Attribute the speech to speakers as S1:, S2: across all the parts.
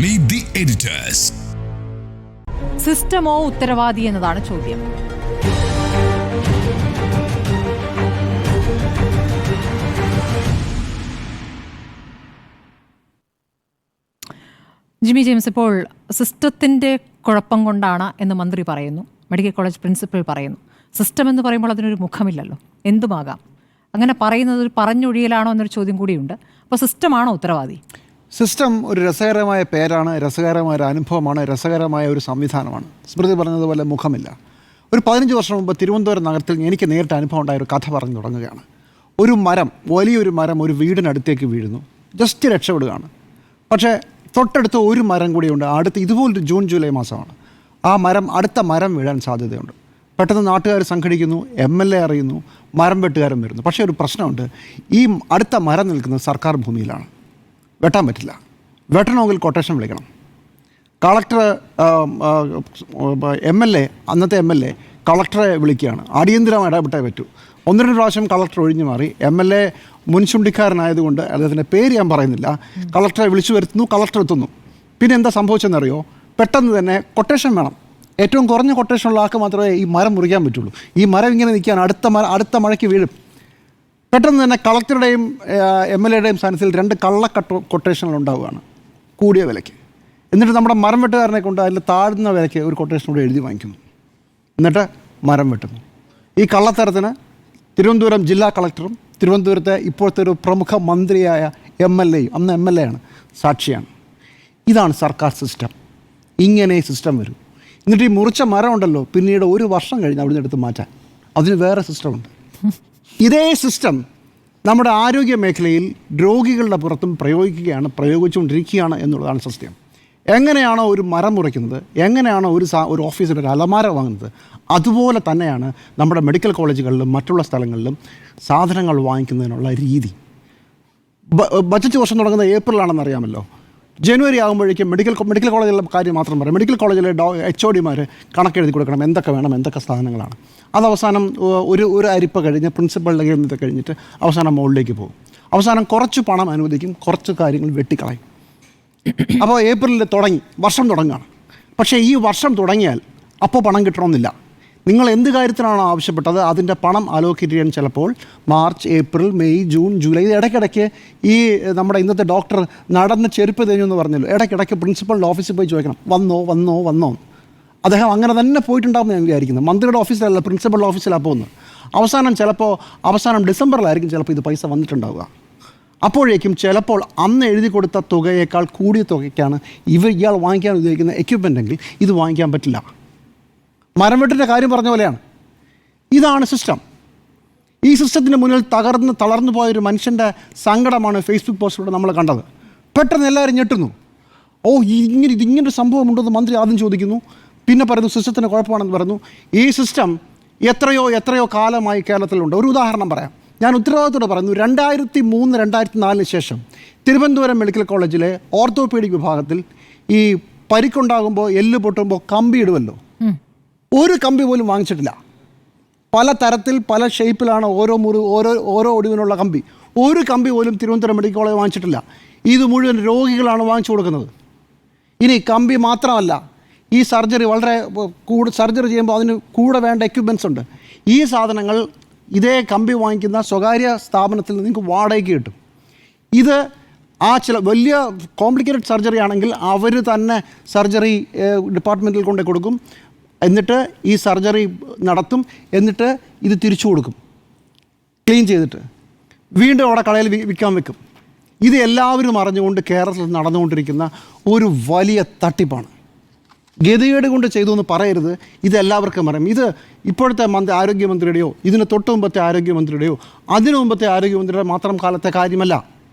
S1: Meet the editors.
S2: സിസ്റ്റമോ ഉത്തരവാദി എന്നതാണ് ചോദ്യം. ജിമ്മി ജെയിംസ്, ഇപ്പോൾ സിസ്റ്റത്തിൻ്റെ കുഴപ്പം കൊണ്ടാണ് എന്ന് മന്ത്രി പറയുന്നു, മെഡിക്കൽ കോളേജ് പ്രിൻസിപ്പൽ പറയുന്നു. സിസ്റ്റം എന്ന് പറയുമ്പോൾ അതിനൊരു മുഖമില്ലല്ലോ, എന്തുമാകാം. അങ്ങനെ പറയുന്നത് ഒരു പറഞ്ഞൊഴിയലാണോ എന്നൊരു ചോദ്യം കൂടിയുണ്ട്. അപ്പോൾ സിസ്റ്റമാണോ ഉത്തരവാദി?
S3: സിസ്റ്റം ഒരു രസകരമായ പേരാണ്, രസകരമായ ഒരു അനുഭവമാണ്, രസകരമായ ഒരു സംവിധാനമാണ്. സ്മൃതി പറഞ്ഞതുപോലെ മുഖമില്ല. ഒരു 15 വർഷം മുമ്പ് തിരുവനന്തപുരം നഗരത്തിൽ എനിക്ക് നേരിട്ട് അനുഭവം ഉണ്ടായ ഒരു കഥ പറഞ്ഞു തുടങ്ങുകയാണ്. ഒരു മരം, വലിയൊരു മരം ഒരു വീടിനടുത്തേക്ക് വീഴുന്നു. ജസ്റ്റ് രക്ഷപ്പെടുകയാണ്. പക്ഷേ തൊട്ടടുത്ത് ഒരു മരം കൂടിയുണ്ട്. അടുത്ത് ഇതുപോലൊരു ജൂൺ ജൂലൈ മാസമാണ്. അടുത്ത മരം വീഴാൻ സാധ്യതയുണ്ട്. പെട്ടെന്ന് നാട്ടുകാർ സംഘടിക്കുന്നു, MLA അറിയുന്നു, മരം വെട്ടുകാരൻ വരുന്നു. പക്ഷേ ഒരു പ്രശ്നമുണ്ട്. ഈ അടുത്ത മരം നിൽക്കുന്നത് സർക്കാർ ഭൂമിയിലാണ്, വെട്ടാൻ പറ്റില്ല. വെട്ടണമെങ്കിൽ കൊട്ടേഷൻ വിളിക്കണം. കളക്ടർ അന്നത്തെ MLA കളക്ടറെ വിളിക്കുകയാണ്. അടിയന്തരമായി ഇടപെട്ടേ പറ്റൂ. 1-2 പ്രാവശ്യം കളക്ടർ ഒഴിഞ്ഞു മാറി. MLA മുൻചുണ്ടിക്കാരനായതുകൊണ്ട് അദ്ദേഹത്തിൻ്റെ പേര് ഞാൻ പറയുന്നില്ല, കളക്ടറെ വിളിച്ചു വരുത്തുന്നു, കളക്ടർ എത്തുന്നു. പിന്നെ എന്താ സംഭവിച്ചെന്നറിയോ? പെട്ടെന്ന് തന്നെ കൊട്ടേഷൻ വേണം. ഏറ്റവും കുറഞ്ഞ കൊട്ടേഷനുള്ള ആൾക്ക് മാത്രമേ ഈ മരം മുറിക്കാൻ പറ്റുള്ളൂ. ഈ മരം ഇങ്ങനെ നിൽക്കുകയാണ്, അടുത്ത മഴയ്ക്ക് വീഴും. പെട്ടെന്ന് തന്നെ കളക്ടറുടെയും MLAയുടെയും സ്ഥാനത്തിൽ 2 കള്ള കൊട്ടേഷനുകൾ ഉണ്ടാവുകയാണ് കൂടിയ വിലയ്ക്ക്. എന്നിട്ട് നമ്മുടെ മരം വെട്ടുകാരനെ കൊണ്ട് അതിൽ താഴ്ന്ന വിലയ്ക്ക് ഒരു കൊട്ടേഷൻ കൂടെ എഴുതി വാങ്ങിക്കുന്നു. എന്നിട്ട് മരം വെട്ടുന്നു. ഈ കള്ളത്തരത്തിന് തിരുവനന്തപുരം ജില്ലാ കളക്ടറും തിരുവനന്തപുരത്തെ ഇപ്പോഴത്തെ ഒരു പ്രമുഖ മന്ത്രിയായ MLAയും, അന്ന് MLA ആണ്, സാക്ഷിയാണ്. ഇതാണ് സർക്കാർ സിസ്റ്റം. ഇങ്ങനെ സിസ്റ്റം വരും. എന്നിട്ട് ഈ മുറിച്ച മരം ഉണ്ടല്ലോ, പിന്നീട് 1 വർഷം കഴിഞ്ഞ് അവിടെ നിന്ന് എടുത്ത് മാറ്റാൻ അതിന് വേറെ സിസ്റ്റമുണ്ട്. ഇതേ സിസ്റ്റം നമ്മുടെ ആരോഗ്യ മേഖലയിൽ രോഗികളുടെ പുറത്തും പ്രയോഗിച്ചുകൊണ്ടിരിക്കുകയാണ് എന്നുള്ളതാണ് സത്യം. എങ്ങനെയാണോ ഒരു മരം മുറിക്കുന്നത്, എങ്ങനെയാണോ ഒരു ഓഫീസിൽ ഒരു അലമാര വാങ്ങുന്നത്, അതുപോലെ തന്നെയാണ് നമ്മുടെ മെഡിക്കൽ കോളേജുകളിലും മറ്റുള്ള സ്ഥലങ്ങളിലും സാധനങ്ങൾ വാങ്ങിക്കുന്നതിനുള്ള രീതി. ബജറ്റ് വർഷം തുടങ്ങുന്നത് ഏപ്രിലാണെന്ന് അറിയാമല്ലോ. ജനുവരി ആകുമ്പോഴേക്കും മെഡിക്കൽ കോളേജിലെ കാര്യം മാത്രം പറയാം. മെഡിക്കൽ കോളേജിലെ HOD-മാർ കണക്കെഴുതി കൊടുക്കണം, എന്തൊക്കെ വേണം, എന്തൊക്കെ സാധനങ്ങളാണ്. അത് അവസാനം ഒരു അരിപ്പ കഴിഞ്ഞ് പ്രിൻസിപ്പളിൻ്റെ കയ്യിൽ കഴിഞ്ഞിട്ട് അവസാനം മുകളിലേക്ക് പോകും. അവസാനം കുറച്ച് പണം അനുവദിക്കും, കുറച്ച് കാര്യങ്ങൾ വെട്ടിക്കളയും. അപ്പോൾ ഏപ്രിലിൽ വർഷം തുടങ്ങുകയാണ്. പക്ഷേ ഈ വർഷം തുടങ്ങിയാൽ അപ്പോൾ പണം കിട്ടണമെന്നില്ല. നിങ്ങൾ എന്ത് കാര്യത്തിനാണോ ആവശ്യപ്പെട്ടത് അതിൻ്റെ പണം അലോക്കേറ്റ് ചെയ്യാൻ ചിലപ്പോൾ March, April, May, June, July. ഇത് ഇടയ്ക്കിടയ്ക്ക് ഈ നമ്മുടെ ഇന്നത്തെ ഡോക്ടർ നടന്ന് ചെരുപ്പ് തേഞ്ഞു എന്ന് പറഞ്ഞല്ലോ, ഇടയ്ക്കിടയ്ക്ക് പ്രിൻസിപ്പളിൻ്റെ ഓഫീസിൽ പോയി ചോദിക്കണം, വന്നോ. അദ്ദേഹം അങ്ങനെ തന്നെ പോയിട്ടുണ്ടാകുമെന്ന് ഞാൻ വിചാരിക്കുന്നത്. മന്ത്രിയുടെ ഓഫീസിലല്ല, പ്രിൻസിപ്പളിൻ്റെ ഓഫീസിലാണ് പോകുന്നത്. അവസാനം ഡിസംബറിലായിരിക്കും ചിലപ്പോൾ ഇത് പൈസ വന്നിട്ടുണ്ടാവുക. അപ്പോഴേക്കും ചിലപ്പോൾ അന്ന് എഴുതി കൊടുത്ത തുകയേക്കാൾ കൂടിയ തുകയ്ക്കാണ് ഇയാൾ വാങ്ങിക്കാൻ ഉപയോഗിക്കുന്ന എക്യുപ്മെൻ്റ് എങ്കിൽ ഇത് വാങ്ങിക്കാൻ പറ്റില്ല. മരം വെട്ടിൻ്റെ കാര്യം പറഞ്ഞ പോലെയാണ്. ഇതാണ് സിസ്റ്റം. ഈ സിസ്റ്റത്തിന് മുന്നിൽ തളർന്നു പോയൊരു മനുഷ്യൻ്റെ സങ്കടമാണ് ഫേസ്ബുക്ക് പോസ്റ്റിലൂടെ നമ്മൾ കണ്ടത്. പെട്ടെന്ന് എല്ലാവരും ഞെട്ടുന്നു. ഇങ്ങനൊരു സംഭവം ഉണ്ടെന്ന് മന്ത്രി ആദ്യം ചോദിക്കുന്നു, പിന്നെ പറയുന്നു സിസ്റ്റത്തിന് കുഴപ്പമാണെന്ന് പറയുന്നു. ഈ സിസ്റ്റം എത്രയോ കാലമായി കേരളത്തിലുണ്ട്. ഒരു ഉദാഹരണം പറയാം, ഞാൻ ഉത്തരവാദിത്തോടെ പറയുന്നു. 2003-2004 ശേഷം തിരുവനന്തപുരം മെഡിക്കൽ കോളേജിലെ ഓർത്തോപീഡിക് വിഭാഗത്തിൽ ഈ പരിക്കുണ്ടാകുമ്പോൾ, എല്ല് പൊട്ടുമ്പോൾ കമ്പി ഇടുമല്ലോ, ഒരു കമ്പി പോലും വാങ്ങിച്ചിട്ടില്ല. പല തരത്തിൽ പല ഷേപ്പിലാണ് ഓരോ ഒടിവിനുള്ള കമ്പി. ഒരു കമ്പി പോലും തിരുവനന്തപുരം മെഡിക്കൽ കോളേജ് വാങ്ങിച്ചിട്ടില്ല. ഇത് മുഴുവൻ രോഗികളാണ് വാങ്ങിച്ചു കൊടുക്കുന്നത്. ഇനി കമ്പി മാത്രമല്ല, ഈ സർജറി സർജറി ചെയ്യുമ്പോൾ അതിന് കൂടെ വേണ്ട എക്യുപ്മെൻറ്റ്സ് ഉണ്ട്. ഈ സാധനങ്ങൾ ഇതേ കമ്പി വാങ്ങിക്കുന്ന സ്വകാര്യ സ്ഥാപനത്തിൽ നിങ്ങൾക്ക് വാടകയ്ക്ക് കിട്ടും. ഇത് ചില വലിയ കോംപ്ലിക്കേറ്റഡ് സർജറി ആണെങ്കിൽ അവർ തന്നെ സർജറി ഡിപ്പാർട്ട്മെൻറ്റിൽ കൊണ്ടു കൊടുക്കും. എന്നിട്ട് ഈ സർജറി നടത്തും. എന്നിട്ട് ഇത് തിരിച്ചു കൊടുക്കും, ക്ലീൻ ചെയ്തിട്ട് വീണ്ടും അവിടെ കടയിൽ വിൽക്കാൻ വെക്കും. ഇത് എല്ലാവരും അറിഞ്ഞുകൊണ്ട് കേരളത്തിൽ നടന്നുകൊണ്ടിരിക്കുന്ന ഒരു വലിയ തട്ടിപ്പാണ്. ഗതികേട് കൊണ്ട് ചെയ്തു എന്ന് പറയരുത്, ഇതെല്ലാവർക്കും അറിയാം. ഇത് ഇപ്പോഴത്തെ ആരോഗ്യമന്ത്രിയുടെയോ ഇതിന് തൊട്ട് മുമ്പത്തെ ആരോഗ്യമന്ത്രിയുടെയോ അതിനു മുമ്പത്തെ ആരോഗ്യമന്ത്രിയുടെ മാത്രം കാലത്തെ കാര്യമല്ല.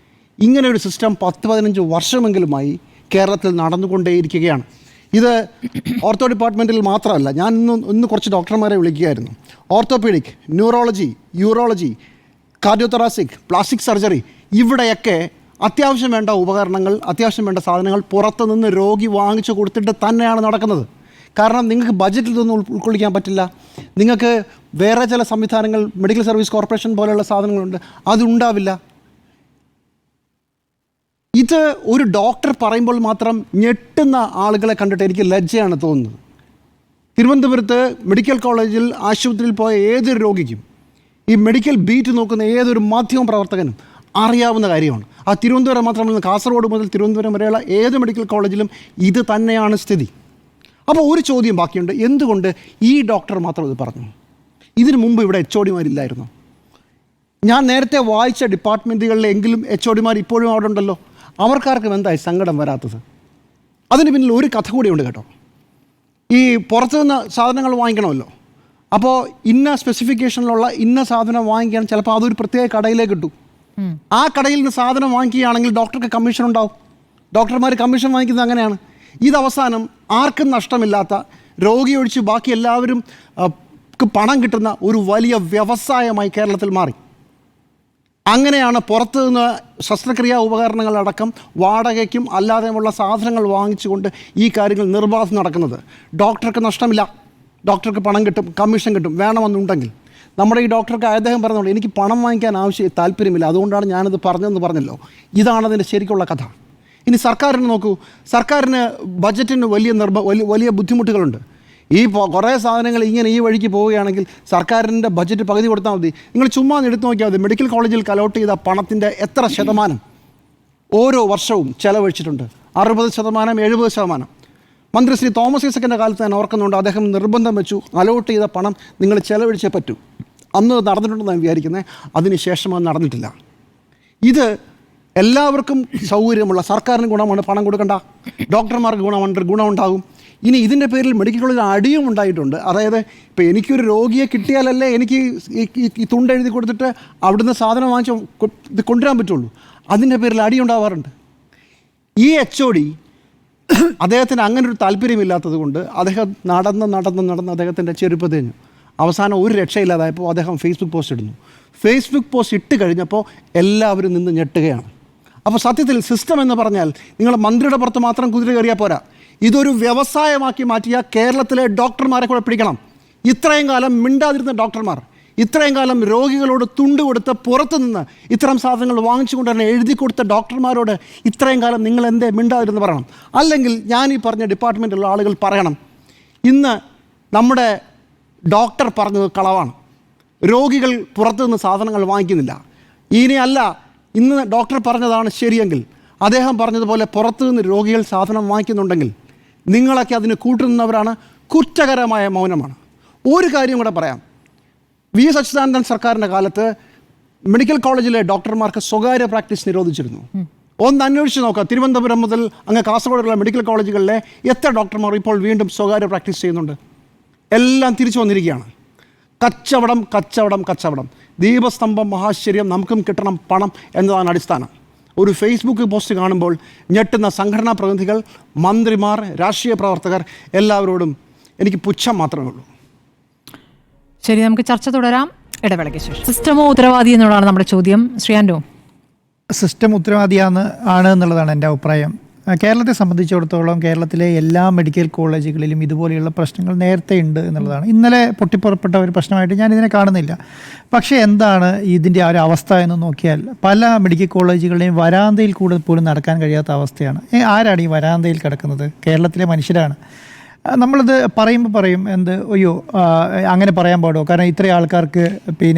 S3: ഇങ്ങനെ ഒരു സിസ്റ്റം 10-15 വർഷമെങ്കിലുമായി കേരളത്തിൽ നടന്നുകൊണ്ടേയിരിക്കുകയാണ്. ഇത് ഓർത്തോ ഡിപ്പാർട്ട്മെൻറ്റിൽ മാത്രമല്ല. ഞാൻ ഇന്ന് കുറച്ച് ഡോക്ടർമാരെ വിളിക്കുകയായിരുന്നു. Orthopaedic, neurology, urology, cardiothoracic, plastic surgery, ഇവിടെയൊക്കെ അത്യാവശ്യം വേണ്ട ഉപകരണങ്ങൾ, അത്യാവശ്യം വേണ്ട സാധനങ്ങൾ പുറത്തുനിന്ന് രോഗി വാങ്ങിച്ചു കൊടുത്തിട്ട് തന്നെയാണ് നടക്കുന്നത്. കാരണം നിങ്ങൾക്ക് ബഡ്ജറ്റിൽ ഇതൊന്നും ഉൾക്കൊള്ളിക്കാൻ പറ്റില്ല. നിങ്ങൾക്ക് വേറെ ചില സംവിധാനങ്ങൾ, മെഡിക്കൽ സർവീസ് കോർപ്പറേഷൻ പോലെയുള്ള സാധനങ്ങളുണ്ട്, അതുണ്ടാവില്ല. ഇത് ഒരു ഡോക്ടർ പറയുമ്പോൾ മാത്രം ഞെട്ടുന്ന ആളുകളെ കണ്ടിട്ട് എനിക്ക് ലജ്ജയാണ് തോന്നുന്നത്. തിരുവനന്തപുരത്ത് മെഡിക്കൽ കോളേജിൽ ആശുപത്രിയിൽ പോയ ഏതൊരു രോഗിക്കും ഈ മെഡിക്കൽ ബീറ്റ് നോക്കുന്ന ഏതൊരു മാധ്യമ പ്രവർത്തകനും അറിയാവുന്ന കാര്യമാണ്. ആ തിരുവനന്തപുരം മാത്രമല്ല, കാസർഗോഡ് മുതൽ തിരുവനന്തപുരം വരെയുള്ള ഏത് മെഡിക്കൽ കോളേജിലും ഇത് തന്നെയാണ് സ്ഥിതി. അപ്പോൾ ഒരു ചോദ്യം ബാക്കിയുണ്ട്, എന്തുകൊണ്ട് ഈ ഡോക്ടർ മാത്രം ഇത് പറഞ്ഞു? ഇതിനു മുമ്പ് ഇവിടെ HOD-മാരില്ലായിരുന്നു? ഞാൻ നേരത്തെ വായിച്ച ഡിപ്പാർട്ട്മെൻറ്റുകളിലെങ്കിലും HOD-മാർ ഇപ്പോഴും അവിടെ ഉണ്ടല്ലോ. അവർക്കാർക്കും എന്തായി സങ്കടം വരാത്തത്? അതിന് പിന്നിൽ ഒരു കഥ കൂടിയുണ്ട് കേട്ടോ. ഈ പുറത്തുനിന്ന് സാധനങ്ങൾ വാങ്ങിക്കണമല്ലോ, അപ്പോൾ ഇന്ന സ്പെസിഫിക്കേഷനിലുള്ള ഇന്ന സാധനം വാങ്ങിക്കാൻ ചിലപ്പോൾ അതൊരു പ്രത്യേക കടയിലേക്ക് കിട്ടും. ആ കടയിൽ നിന്ന് സാധനം വാങ്ങിക്കുകയാണെങ്കിൽ ഡോക്ടർക്ക് കമ്മീഷൻ ഉണ്ടാവും. ഡോക്ടർമാർ കമ്മീഷൻ വാങ്ങിക്കുന്നത് അങ്ങനെയാണ്. ഇത് അവസാനം ആർക്കും നഷ്ടമില്ലാത്ത, രോഗി ഒഴിച്ച് ബാക്കി എല്ലാവരും പണം കിട്ടുന്ന ഒരു വലിയ വ്യവസായമായി കേരളത്തിൽ മാറി. അങ്ങനെയാണ് പുറത്തു നിന്ന് ശസ്ത്രക്രിയാ ഉപകരണങ്ങളടക്കം വാടകയ്ക്കും അല്ലാതെയുമുള്ള സാധനങ്ങൾ വാങ്ങിച്ചുകൊണ്ട് ഈ കാര്യങ്ങൾ നിർബാധം നടക്കുന്നത്. ഡോക്ടർക്ക് നഷ്ടമില്ല, ഡോക്ടർക്ക് പണം കിട്ടും, കമ്മീഷൻ കിട്ടും വേണമെന്നുണ്ടെങ്കിൽ. നമ്മുടെ ഈ ഡോക്ടർക്ക് അദ്ദേഹം പറഞ്ഞോളൂ, എനിക്ക് പണം വാങ്ങിക്കാൻ താല്പര്യമില്ല, അതുകൊണ്ടാണ് ഞാനത് പറഞ്ഞതെന്ന് പറഞ്ഞല്ലോ. ഇതാണ് അതിൻ്റെ ശരിക്കുള്ള കഥ. ഇനി സർക്കാരിന് നോക്കൂ, സർക്കാരിന് ബഡ്ജറ്റിന് വലിയ ബുദ്ധിമുട്ടുകളുണ്ട്. ഈ കുറേ സാധനങ്ങൾ ഇങ്ങനെ ഈ വഴിക്ക് പോവുകയാണെങ്കിൽ സർക്കാരിൻ്റെ ബഡ്ജറ്റ് പകുതി കൊടുത്താൽ മതി. നിങ്ങൾ ചുമ്മാ എടുത്തു നോക്കിയാൽ മതി, മെഡിക്കൽ കോളേജിൽ അലോട്ട് ചെയ്ത പണത്തിൻ്റെ എത്ര ശതമാനം ഓരോ വർഷവും ചെലവഴിച്ചിട്ടുണ്ട്. 60%, 70%. മന്ത്രി ശ്രീ തോമസ് ഐസക്കിൻ്റെ കാലത്ത് ഞാൻ ഓർക്കുന്നുണ്ട്, അദ്ദേഹം നിർബന്ധം വെച്ചു, അലോട്ട് ചെയ്ത പണം നിങ്ങൾ ചെലവഴിച്ചേ പറ്റൂ. അന്ന് നടന്നിട്ടുണ്ടെന്ന് ഞാൻ വിചാരിക്കുന്നത്, അതിനുശേഷം അത് നടന്നിട്ടില്ല. ഇത് എല്ലാവർക്കും സൗകര്യമുള്ള, സർക്കാരിന് ഗുണമാണ്, പണം കൊടുക്കണ്ട, ഡോക്ടർമാർക്ക് ഗുണമുണ്ടാകും. ഇനി ഇതിൻ്റെ പേരിൽ മെഡിക്കൽ കോളേജിൽ അടിയും ഉണ്ടായിട്ടുണ്ട്. അതായത് ഇപ്പോൾ എനിക്കൊരു രോഗിയെ കിട്ടിയാലല്ലേ എനിക്ക് ഈ തുണ്ട് എഴുതി കൊടുത്തിട്ട് അവിടുന്ന് സാധനം വാങ്ങിച്ച് ഇത് കൊണ്ടുവരാൻ പറ്റുള്ളൂ. അതിൻ്റെ പേരിൽ അടി ഉണ്ടാവാറുണ്ട്. ഈ HOD അദ്ദേഹത്തിന് അങ്ങനെ ഒരു താല്പര്യമില്ലാത്തത് കൊണ്ട് അദ്ദേഹം നടന്ന് അദ്ദേഹത്തിൻ്റെ ചെരുപ്പ് തേഞ്ഞു. അവസാനം ഒരു രക്ഷയില്ലാതായപ്പോൾ അദ്ദേഹം ഫേസ്ബുക്ക് പോസ്റ്റ് ഇടുന്നു. ഫേസ്ബുക്ക് പോസ്റ്റ് ഇട്ട് കഴിഞ്ഞപ്പോൾ എല്ലാവരും നിന്ന് ഞെട്ടുകയാണ്. അപ്പോൾ സത്യത്തിൽ സിസ്റ്റം എന്ന് പറഞ്ഞാൽ നിങ്ങൾ മന്ത്രിയുടെ പുറത്ത് മാത്രം കുതിര കയറിയാൽ പോരാ, ഇതൊരു വ്യവസായമാക്കി മാറ്റിയ കേരളത്തിലെ ഡോക്ടർമാരെ കൂടെ പിടിക്കണം. ഇത്രയും കാലം മിണ്ടാതിരുന്ന ഡോക്ടർമാർ, ഇത്രയും കാലം രോഗികളോട് തുണ്ട് കൊടുത്ത് പുറത്തു നിന്ന് ഇത്തരം സാധനങ്ങൾ വാങ്ങിച്ചു തന്നെ എഴുതി കൊടുത്ത ഡോക്ടർമാരോട് ഇത്രയും കാലം നിങ്ങൾ എന്തേ മിണ്ടാതിരുന്ന് പറയണം. അല്ലെങ്കിൽ ഞാൻ ഈ പറഞ്ഞ ഡിപ്പാർട്ട്മെൻറ്റിലുള്ള ആളുകൾ പറയണം, ഇന്ന് നമ്മുടെ ഡോക്ടർ പറഞ്ഞത് കളവാണ്, രോഗികൾ പുറത്തു നിന്ന് സാധനങ്ങൾ വാങ്ങിക്കുന്നില്ല. ഇനിയല്ല, ഇന്ന് ഡോക്ടർ പറഞ്ഞതാണ് ശരിയെങ്കിൽ, അദ്ദേഹം പറഞ്ഞതുപോലെ പുറത്തു നിന്ന് രോഗികൾ സാധനം വാങ്ങിക്കുന്നുണ്ടെങ്കിൽ നിങ്ങളൊക്കെ അതിന് കൂട്ടുനിന്നവരാണ്. കുറ്റകരമായ മൗനമാണ്. ഒരു കാര്യം കൂടെ പറയാം, V.S. അച്യുതാനന്ദൻ സർക്കാരിൻ്റെ കാലത്ത് മെഡിക്കൽ കോളേജിലെ ഡോക്ടർമാർക്ക് സ്വകാര്യ പ്രാക്ടീസ് നിരോധിച്ചിരുന്നു. ഒന്ന് അന്വേഷിച്ച് നോക്കാം, തിരുവനന്തപുരം മുതൽ അങ്ങ് കാസർഗോഡുള്ള മെഡിക്കൽ കോളേജുകളിലെ എത്ര ഡോക്ടർമാർ ഇപ്പോൾ വീണ്ടും സ്വകാര്യ പ്രാക്ടീസ് ചെയ്യുന്നുണ്ട്? എല്ലാം തിരിച്ചു വന്നിരിക്കുകയാണ്. കച്ചവടം. ദീപസ്തംഭം മഹാശ്ചര്യം, നമുക്കും കിട്ടണം പണം എന്നതാണ് അടിസ്ഥാനം. ഒരു ഫേസ്ബുക്ക് പോസ്റ്റ് കാണുമ്പോൾ ഞെട്ടുന്ന സംഘടനാ പ്രതിനിധികൾ, മന്ത്രിമാർ, രാഷ്ട്രീയ പ്രവർത്തകർ എല്ലാവരോടും എനിക്ക് പുച്ഛം മാത്രമേ ഉള്ളൂ.
S2: ശരി, നമുക്ക് ചർച്ച തുടരാം ഇടവേളയ്ക്ക് ശേഷം. സിസ്റ്റമോ ഉത്തരവാദി എന്നുള്ളതാണ് നമ്മുടെ ചോദ്യം. ശ്രീയാൻഡോ,
S1: സിസ്റ്റം ഉത്തരവാദിയാണ് എന്നുള്ളതാണ് എൻ്റെ അഭിപ്രായം. കേരളത്തെ സംബന്ധിച്ചിടത്തോളം കേരളത്തിലെ എല്ലാ മെഡിക്കൽ കോളേജുകളിലും ഇതുപോലെയുള്ള പ്രശ്നങ്ങൾ നേരത്തെ ഉണ്ട് എന്നുള്ളതാണ്. ഇന്നലെ പൊട്ടിപ്പുറപ്പെട്ട ഒരു പ്രശ്നമായിട്ട് ഞാൻ ഇതിനെ കാണുന്നില്ല. പക്ഷേ എന്താണ് ഇതിൻ്റെ ഒരു അവസ്ഥ എന്ന് നോക്കിയാൽ പല മെഡിക്കൽ കോളേജുകളുടെയും വരാന്തയിൽ കൂടെ പോലും നടക്കാൻ കഴിയാത്ത അവസ്ഥയാണ്. ആരാണ് ഈ വരാന്തയിൽ കിടക്കുന്നത്? കേരളത്തിലെ മനുഷ്യരാണ്. നമ്മളിത് പറയും അയ്യോ അങ്ങനെ പറയാൻ പാടുമോ, കാരണം ഇത്രയും ആൾക്കാർക്ക്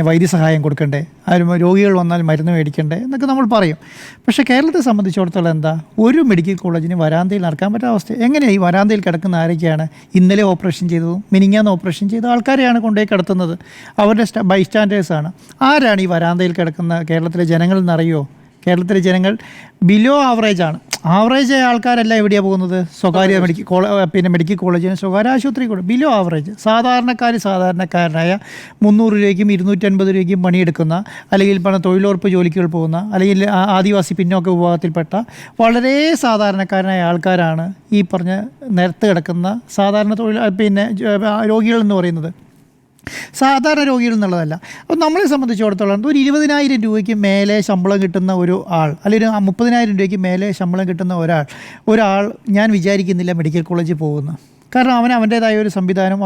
S1: വൈദ്യസഹായം കൊടുക്കണ്ടേ, ആരും രോഗികൾ വന്നാൽ മരുന്ന് മേടിക്കണ്ടേ എന്നൊക്കെ നമ്മൾ പറയും. പക്ഷേ കേരളത്തെ സംബന്ധിച്ചിടത്തോളം എന്താ, ഒരു മെഡിക്കൽ കോളേജിന് വരാന്തയിൽ നടക്കാൻ പറ്റാത്ത അവസ്ഥ. എങ്ങനെയാണ് ഈ വരാന്തയിൽ കിടക്കുന്ന ആരൊക്കെയാണ്? ഇന്നലെ ഓപ്പറേഷൻ ചെയ്തതും മിനിങ്ങാന്ന് ഓപ്പറേഷൻ ചെയ്ത ആൾക്കാരെയാണ് കൊണ്ടുപോയി കിടത്തുന്നത്. അവരുടെ ബൈസ്റ്റാൻഡേഴ്സാണ്. ആരാണ് ഈ വരാന്തയിൽ കിടക്കുന്ന കേരളത്തിലെ ജനങ്ങൾ എന്നറിയോ? കേരളത്തിലെ ജനങ്ങൾ ബിലോ ആവറേജാണ്. ആവറേജ് ആൾക്കാരല്ല എവിടെയാണ് പോകുന്നത്? സ്വകാര്യ മെഡിക്കൽ കോളേജിന്, സ്വകാര്യ ആശുപത്രി കൂടെ ബിലോ ആവറേജ് സാധാരണക്കാരനായ 300 രൂപയ്ക്കും 250 രൂപയ്ക്കും പണിയെടുക്കുന്ന, അല്ലെങ്കിൽ തൊഴിലുറപ്പ് ജോലികൾ പോകുന്ന, അല്ലെങ്കിൽ ആദിവാസി പിന്നോക്ക വിഭാഗത്തിൽപ്പെട്ട വളരെ സാധാരണക്കാരനായ ആൾക്കാരാണ് ഈ പറഞ്ഞ നിരത്ത് കിടക്കുന്ന സാധാരണ രോഗികൾ എന്ന് പറയുന്നത്. സാധാരണ രോഗികൾ എന്നുള്ളതല്ല. അപ്പോൾ നമ്മളെ സംബന്ധിച്ചിടത്തോളം ഒരു 20,000 രൂപയ്ക്ക് മേലെ ശമ്പളം കിട്ടുന്ന ഒരു ആൾ, അല്ലെങ്കിൽ 30,000 രൂപയ്ക്ക് മേലെ ശമ്പളം കിട്ടുന്ന ഒരാൾ ഞാൻ വിചാരിക്കുന്നില്ല മെഡിക്കൽ കോളേജിൽ പോകുന്നു. കാരണം അവൻ്റേതായ ഒരു സംവിധാനം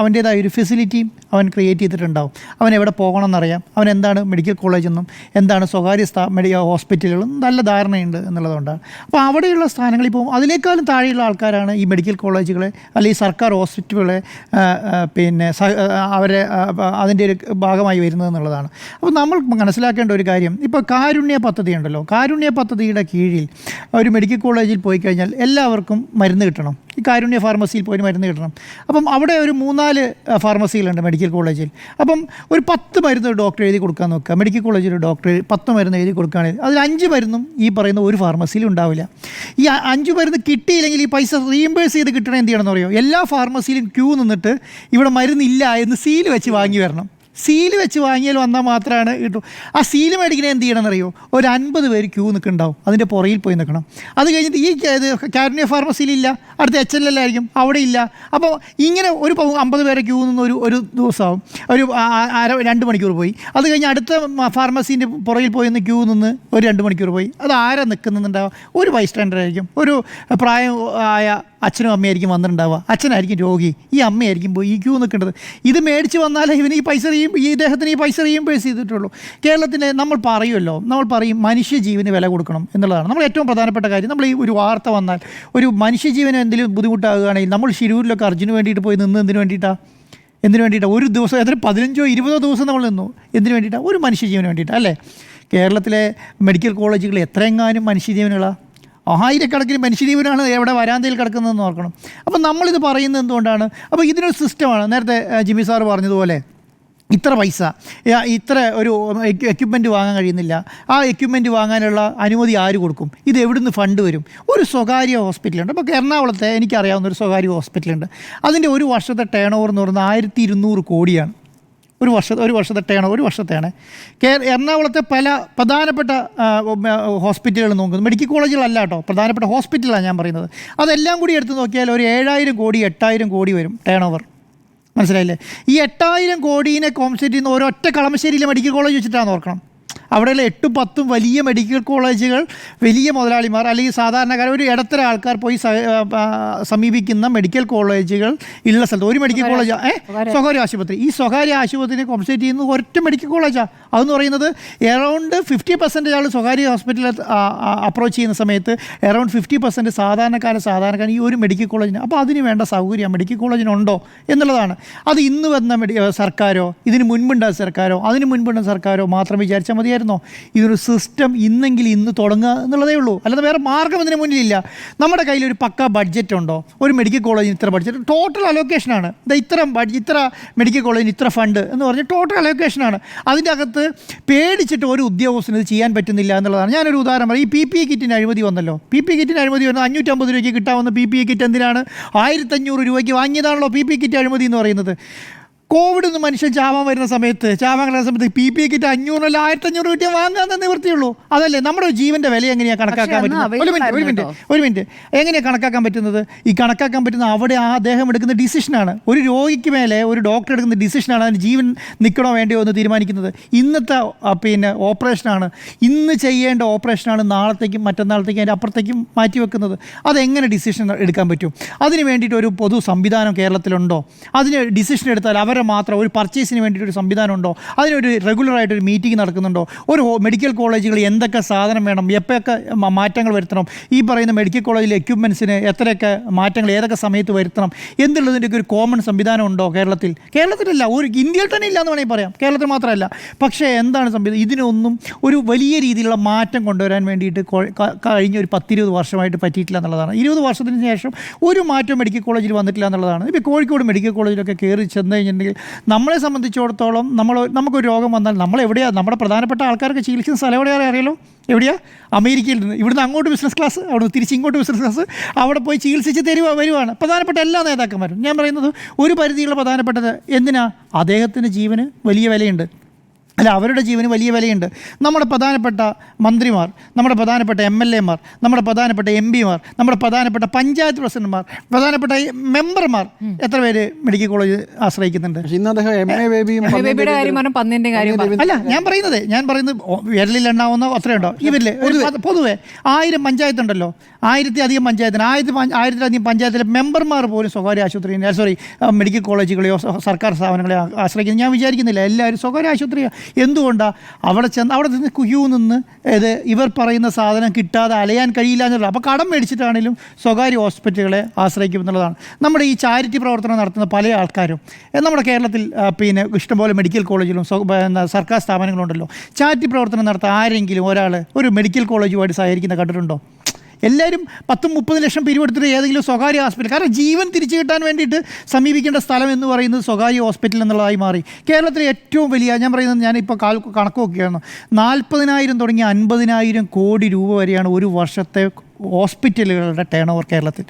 S1: അവൻ്റേതായ ഒരു ഫെസിലിറ്റിയും അവൻ ക്രിയേറ്റ് ചെയ്തിട്ടുണ്ടാവും. അവൻ എവിടെ പോകണമെന്നറിയാം, അവൻ എന്താണ് മെഡിക്കൽ കോളേജെന്നും എന്താണ് സ്വകാര്യ ഹോസ്പിറ്റലുകളും നല്ല ധാരണയുണ്ട് എന്നുള്ളതുകൊണ്ടാണ്. അപ്പോൾ അവിടെയുള്ള സ്ഥാനങ്ങളിൽ പോകും. അതിനേക്കാളും താഴെയുള്ള ആൾക്കാരാണ് ഈ മെഡിക്കൽ കോളേജുകളെ അല്ലെങ്കിൽ സർക്കാർ ഹോസ്പിറ്റലുകളെ പിന്നെ അതിൻ്റെ ഒരു ഭാഗമായി വരുന്നത് എന്നുള്ളതാണ്. അപ്പോൾ നമ്മൾ മനസ്സിലാക്കേണ്ട ഒരു കാര്യം, ഇപ്പോൾ കാരുണ്യ പദ്ധതി ഉണ്ടല്ലോ, കാരുണ്യ പദ്ധതിയുടെ കീഴിൽ ഒരു മെഡിക്കൽ കോളേജിൽ പോയി കഴിഞ്ഞാൽ എല്ലാവർക്കും മരുന്ന് കിട്ടണം. ഈ കാരുണ്യ ഫാർമസിയിൽ പോയി മരുന്ന് കിട്ടണം. അപ്പം അവിടെ ഒരു 3-4 ഫാർമസികളുണ്ട് മെഡിക്കൽ കോളേജിൽ. അപ്പം ഒരു 10 മരുന്ന് ഡോക്ടർ എഴുതി കൊടുക്കാൻ നോക്കുക. മെഡിക്കൽ കോളേജിൽ ഡോക്ടർ 10 മരുന്ന് എഴുതി കൊടുക്കുകയാണെങ്കിൽ അതിൽ 5 മരുന്നും ഈ പറയുന്ന ഒരു ഫാർമസിയിലും ഉണ്ടാവില്ല. ഈ 5 മരുന്ന് കിട്ടിയില്ലെങ്കിൽ ഈ പൈസ റീഇംബേഴ്സ് ചെയ്ത് കിട്ടണം എന്ത് ചെയ്യണമെന്ന് പറയുമോ? എല്ലാ ഫാർമസിയിലും ക്യൂ നിന്നിട്ട് ഇവിടെ മരുന്നില്ല എന്ന് സീൽ വെച്ച് വാങ്ങി വരണം. സീല് വെച്ച് വാങ്ങിയാൽ വന്നാൽ മാത്രമാണ് കിട്ടും. ആ സീല് മേടിക്കുന്നത് എന്ത് ചെയ്യണമെന്നറിയോ? ഒരു 50 പേര് ക്യൂ നിൽക്കുന്നുണ്ടാവും, അതിൻ്റെ പുറയിൽ പോയി നിൽക്കണം. അത് കഴിഞ്ഞിട്ട് ഈ കാരുണ്യ ഫാർമസിയിലില്ല, അടുത്ത HLL ആയിരിക്കും, അവിടെ ഇല്ല. അപ്പോൾ ഇങ്ങനെ ഒരു 50 പേരെ ക്യൂ നിന്ന് ഒരു ദിവസമാവും, ഒരു 2 മണിക്കൂർ പോയി. അത് കഴിഞ്ഞ് അടുത്ത ഫാർമസീൻ്റെ പുറയിൽ പോയി നിന്ന് ക്യൂ നിന്ന് ഒരു 2 മണിക്കൂർ പോയി. അത് ആരാ നിൽക്കുന്നുണ്ടാവുക? ഒരു ബൈസ്റ്റാൻഡർ ആയിരിക്കും, ഒരു പ്രായമായ അച്ഛനും അമ്മയായിരിക്കും വന്നിട്ടുണ്ടാവുക. അച്ഛനായിരിക്കും രോഗി, ഈ അമ്മയായിരിക്കും പോയി ഈ ക്യൂ നിൽക്കേണ്ടത്. ഇത് മേടിച്ച് വന്നാലേ ഇവന് ഈ ഇദ്ദേഹത്തിന് ഈ പൈസ റീഇംബേഴ്സ് ചെയ്തിട്ടുള്ളൂ. കേരളത്തിലെ നമ്മൾ പറയും മനുഷ്യജീവന് വില കൊടുക്കണം എന്നുള്ളതാണ് നമ്മൾ ഏറ്റവും പ്രധാനപ്പെട്ട കാര്യം. നമ്മൾ ഈ ഒരു വാർത്ത വന്നാൽ ഒരു മനുഷ്യജീവന് എന്തെങ്കിലും ബുദ്ധിമുട്ടാകുകയാണെങ്കിൽ നമ്മൾ ശിരൂരിലൊക്കെ അർജുന് വേണ്ടിയിട്ട് പോയി നിന്ന് എന്തിനു വേണ്ടിയിട്ടാണ് ഒരു ദിവസം 15-20 ദിവസം നമ്മൾ നിന്നു. എന്തിനു വേണ്ടിയിട്ടാണ്? ഒരു മനുഷ്യജീവന് വേണ്ടിയിട്ടാണ്, അല്ലേ? കേരളത്തിലെ മെഡിക്കൽ കോളേജുകൾ എത്രയെങ്ങാനും മനുഷ്യജീവനുകളാണ്, ആയിരക്കണക്കിന് മനുഷ്യജീവനാണ് എവിടെ വരാന്തയിൽ കിടക്കുന്നതെന്ന് ഓർക്കണം. അപ്പം നമ്മളിത് പറയുന്നത് എന്തുകൊണ്ടാണ്? അപ്പോൾ ഇതിനൊരു സിസ്റ്റമാണ്. നേരത്തെ ജിമ്മി സാർ പറഞ്ഞതുപോലെ ഇത്ര പൈസ, ഇത്ര ഒരു എക്യുപ്മെൻറ്റ് വാങ്ങാൻ കഴിയുന്നില്ല, ആ എക്യുപ്മെൻറ്റ് വാങ്ങാനുള്ള അനുമതി ആര് കൊടുക്കും? ഇത് എവിടുന്ന് ഫണ്ട് വരും? ഒരു സ്വകാര്യ ഹോസ്പിറ്റലുണ്ട്. അപ്പോൾ എറണാകുളത്തെ എനിക്കറിയാവുന്ന ഒരു സ്വകാര്യ ഹോസ്പിറ്റലുണ്ട്. അതിൻ്റെ ഒരു വർഷത്തെ ടേൺ ഓവർ എന്ന് പറയുന്നത് 1200 കോടിയാണ്. ഒരു വർഷത്തെ ടേൺ ഓവർ, ഒരു വർഷത്തെയാണ്. എറണാകുളത്തെ പല പ്രധാനപ്പെട്ട ഹോസ്പിറ്റലുകൾ നോക്കുന്നത്, മെഡിക്കൽ കോളേജുകളല്ല കേട്ടോ, പ്രധാനപ്പെട്ട ഹോസ്പിറ്റലാണ് ഞാൻ പറയുന്നത്. അതെല്ലാം കൂടി എടുത്ത് നോക്കിയാൽ ഒരു 7000 കോടി 8000 കോടി വരും ടേൺ ഓവർ. മനസ്സിലായില്ലേ? ഈ 8000 കോടീനെ കോമ്പൻസേറ്റ് ചെയ്യുന്ന ഒരൊറ്റ കളമശ്ശേരിയിലെ മെഡിക്കൽ കോളേജ് വെച്ചിട്ടാണ് ഓർക്കണം. അവിടെയുള്ള 8-10 വലിയ മെഡിക്കൽ കോളേജുകൾ, വലിയ മുതലാളിമാർ അല്ലെങ്കിൽ സാധാരണക്കാർ, ഒരു ഇടത്തരം ആൾക്കാർ പോയി സമീപിക്കുന്ന മെഡിക്കൽ കോളേജുകൾ ഉള്ള സ്ഥലത്ത് ഒരു മെഡിക്കൽ കോളേജ് സ്വകാര്യ ആശുപത്രി. ഈ സ്വകാര്യ ആശുപത്രിനെ കോമ്പൻസേറ്റ് ചെയ്യുന്നത് ഒറ്റ മെഡിക്കൽ കോളേജാണ്. അതെന്ന് പറയുന്നത് എറൗണ്ട് 50% ആൾ സ്വകാര്യ ഹോസ്പിറ്റലിൽ അപ്രോച്ച് ചെയ്യുന്ന സമയത്ത് എറൗണ്ട് 50% സാധാരണക്കാരൻ ഈ ഒരു മെഡിക്കൽ കോളേജിന്. അപ്പോൾ അതിന് വേണ്ട സൗകര്യം മെഡിക്കൽ കോളേജിനുണ്ടോ എന്നുള്ളതാണ്. അത് ഇന്ന് വന്ന സർക്കാരോ ഇതിന് മുൻപുണ്ടായ സർക്കാരോ അതിന് മുൻപുണ്ടായ സർക്കാരോ മാത്രം വിചാരിച്ചാൽ മതിയായിരുന്നു. ഇതൊരു സിസ്റ്റം ഇന്ന് തുടങ്ങുക എന്നുള്ളതേ ഉള്ളൂ. അല്ലാതെ വേറെ മാർഗ്ഗം ഇതിന് മുന്നിലില്ല. നമ്മുടെ കയ്യിൽ ഒരു പക്ക ബഡ്ജറ്റ് ഉണ്ടോ? ഒരു മെഡിക്കൽ കോളേജിന് ഇത്ര ബഡ്ജറ്റ്, ടോട്ടൽ അലോക്കേഷനാണ്. ഇത്ര മെഡിക്കൽ കോളേജിന് ഇത്ര ഫണ്ട് എന്ന് പറഞ്ഞ് ടോട്ടൽ അലോക്കേഷനാണ്. അതിൻ്റെ അകത്ത് പേടിച്ചിട്ട് ഒരു ഉദ്യോഗസ്ഥന് ഇത് ചെയ്യാൻ പറ്റുന്നില്ല എന്നുള്ളതാണ്. ഞാനൊരു ഉദാഹരണം പറയും. ഈ PPE കിറ്റിന് അഴിമതി വന്നല്ലോ. PPE കിറ്റിന് അഴിമതി വന്നത് 550 രൂപയ്ക്ക് കിട്ടാവുന്ന PPE കിറ്റ് എന്തിനാണ് 1500 രൂപയ്ക്ക് വാങ്ങിയതാണല്ലോ PPE കിറ്റ് അഴിമതി എന്ന് പറയുന്നത്. കോവിഡ് ഒന്ന് മനുഷ്യൻ ചാവാൻ വരുന്ന സമയത്ത് PPE കിറ്റ് 500 അല്ല 1500 കിട്ടിയാൽ വാങ്ങാൻ തന്നെ നിവൃത്തിയുള്ളൂ. അതല്ലേ നമ്മുടെ ജീവൻ്റെ വില എങ്ങനെയാണ് കണക്കാക്കാൻ പറ്റുന്നത്? ഒരു മിനിറ്റ് എങ്ങനെയാണ് കണക്കാക്കാൻ പറ്റുന്നത്? ഈ കണക്കാക്കാൻ പറ്റുന്ന അവിടെ അദ്ദേഹം എടുക്കുന്ന ഡിസിഷനാണ്. ഒരു രോഗിക്ക് മേലെ ഒരു ഡോക്ടർ എടുക്കുന്ന ഡിസിഷനാണ് അതിന് ജീവൻ നിൽക്കണോ വേണ്ടയോ എന്ന് തീരുമാനിക്കുന്നത്. ഇന്നത്തെ ഓപ്പറേഷനാണ്, ഇന്ന് ചെയ്യേണ്ട ഓപ്പറേഷനാണ് നാളത്തേക്കും മറ്റന്നാളത്തേക്കും അതിൻ്റെ അപ്പുറത്തേക്കും മാറ്റി വെക്കുന്നത്. അതെങ്ങനെ ഡിസിഷൻ എടുക്കാൻ പറ്റും? അതിന് വേണ്ടിയിട്ട് ഒരു പൊതു സംവിധാനം കേരളത്തിലുണ്ടോ? അതിന് ഡിസിഷൻ എടുത്താൽ അവരെ മാത്രം ഒരു പർച്ചേസിന് വേണ്ടിയിട്ട് ഒരു സംവിധാനം ഉണ്ടോ? അതിനൊരു റെഗുലറായിട്ടൊരു മീറ്റിംഗ് നടക്കുന്നുണ്ടോ? ഒരു മെഡിക്കൽ കോളേജുകളിൽ എന്തൊക്കെ സാധനം വേണം, എപ്പോഴൊക്കെ മാറ്റങ്ങൾ വരുത്തണം, ഈ പറയുന്ന മെഡിക്കൽ കോളേജിലെ എക്യുപ്മെൻറ്റ്സിന് എത്രയൊക്കെ മാറ്റങ്ങൾ ഏതൊക്കെ സമയത്ത് വരുത്തണം എന്നുള്ളതിൻ്റെയൊക്കെ ഒരു കോമൺ സംവിധാനം ഉണ്ടോ കേരളത്തിലല്ല, ഒരു ഇന്ത്യയിൽ തന്നെ ഇല്ല എന്ന് വേണമെങ്കിൽ പറയാം, കേരളത്തിൽ മാത്രമല്ല. പക്ഷേ എന്താണ് സംവിധാനം? ഇതിനൊന്നും ഒരു വലിയ രീതിയിലുള്ള മാറ്റം കൊണ്ടുവരാൻ വേണ്ടിയിട്ട് കഴിഞ്ഞ ഒരു 10-20 വർഷമായിട്ട് പറ്റിയിട്ടില്ല എന്നുള്ളതാണ്. 20 വർഷത്തിന് ശേഷം ഒരു മാറ്റം മെഡിക്കൽ കോളേജിൽ വന്നിട്ടില്ല എന്നുള്ളതാണ്. ഇപ്പോൾ കോഴിക്കോട് മെഡിക്കൽ കോളേജിലൊക്കെ കയറി ചെന്ന് കഴിഞ്ഞിട്ടുണ്ടെങ്കിൽ നമ്മളെ സംബന്ധിച്ചിടത്തോളം നമുക്കൊരു രോഗം വന്നാൽ നമ്മളെവിടെയാണ് നമ്മുടെ പ്രധാനപ്പെട്ട ആൾക്കാർക്ക് ചികിത്സിക്കുന്ന സ്ഥലം എവിടെയാണ് അറിയാലോ? എവിടെയാണ്? അമേരിക്കയിൽ നിന്ന്. ഇവിടുന്ന് അങ്ങോട്ട് ബിസിനസ് ക്ലാസ്, അവിടെ തിരിച്ച് ഇങ്ങോട്ട് ബിസിനസ് ക്ലാസ്, അവിടെ പോയി ചികിത്സിച്ച് വരുവാണ് പ്രധാനപ്പെട്ട എല്ലാ നേതാക്കന്മാരും. ഞാൻ പറയുന്നത് ഒരു പരിധിയുള്ള പ്രധാനപ്പെട്ടത് എന്തിനാ? അദ്ദേഹത്തിൻ്റെ ജീവന് വലിയ വിലയുണ്ട്. അല്ല, അവരുടെ ജീവന് വലിയ വിലയുണ്ട്. നമ്മുടെ പ്രധാനപ്പെട്ട മന്ത്രിമാർ, നമ്മുടെ പ്രധാനപ്പെട്ട MLA മാർ, നമ്മുടെ പ്രധാനപ്പെട്ട MP മാർ, നമ്മുടെ പ്രധാനപ്പെട്ട പഞ്ചായത്ത് പ്രസിഡന്റുമാർ, പ്രധാനപ്പെട്ട മെമ്പർമാർ എത്ര പേര് മെഡിക്കൽ കോളേജ് ആശ്രയിക്കുന്നുണ്ട്?
S3: ഇന്ന് അദ്ദേഹം MA ബേബിയും
S2: ബേബിയുടെ കാര്യം പറഞ്ഞു, പന്നിന്റെ കാര്യം പറഞ്ഞു.
S1: അല്ല, ഞാൻ പറയുന്നത് വിരലിൽ എണ്ണാവുന്ന അത്രയുണ്ടോ ഇവരില്ലേ? പൊതുവെ 1000 പഞ്ചായത്തുണ്ടല്ലോ, 1000-ലധികം പഞ്ചായത്തിന് 1000-ലധികം പഞ്ചായത്തിലെ മെമ്പർമാർ പോലും സ്വകാര്യ ആശുപത്രി മെഡിക്കൽ കോളേജുകളെയോ സർക്കാർ സ്ഥാപനങ്ങളെയോ ആശ്രയിക്കുന്നത് ഞാൻ വിചാരിക്കുന്നില്ല. എല്ലാവരും സ്വകാര്യ ആശുപത്രിയാണ്. എന്തുകൊണ്ടാണ്? അവിടെ നിന്ന് ക്യൂ നിന്ന് ഇവർ പറയുന്ന സാധനം കിട്ടാതെ അലയാൻ കഴിയില്ല എന്നുള്ളത്. അപ്പോൾ കടം മേടിച്ചിട്ടാണെങ്കിലും സ്വകാര്യ ഹോസ്പിറ്റലുകളെ ആശ്രയിക്കും എന്നുള്ളതാണ്. നമ്മുടെ ഈ ചാരിറ്റി പ്രവർത്തനം നടത്തുന്ന പല ആൾക്കാരും നമ്മുടെ കേരളത്തിൽ ഇഷ്ടംപോലെ മെഡിക്കൽ കോളേജിലും സർക്കാർ സ്ഥാപനങ്ങളുണ്ടല്ലോ. ചാരിറ്റി പ്രവർത്തനം നടത്താൻ ആരെങ്കിലും ഒരാൾ ഒരു മെഡിക്കൽ കോളേജുമായിട്ട് സഹകരിക്കുന്ന കണ്ടിട്ടുണ്ടോ? എല്ലാവരും 10-30 ലക്ഷം പിരിവെടുത്തിട്ട് ഏതെങ്കിലും സ്വകാര്യ ഹോസ്പിറ്റൽ, കാരണം ജീവൻ തിരിച്ചു കിട്ടാൻ വേണ്ടിയിട്ട് സമീപിക്കേണ്ട സ്ഥലം എന്ന് പറയുന്നത് സ്വകാര്യ ഹോസ്പിറ്റൽ എന്നുള്ളതായി മാറി. കേരളത്തിലെ ഏറ്റവും വലിയ, ഞാൻ പറയുന്നത്, ഞാനിപ്പോൾ കണക്ക് നോക്കുകയാണ്, 40,000 തുടങ്ങി 50,000 കോടി രൂപ വരെയാണ് ഒരു വർഷത്തെ ഹോസ്പിറ്റലുകളുടെ ടേൺ ഓവർ കേരളത്തിൽ.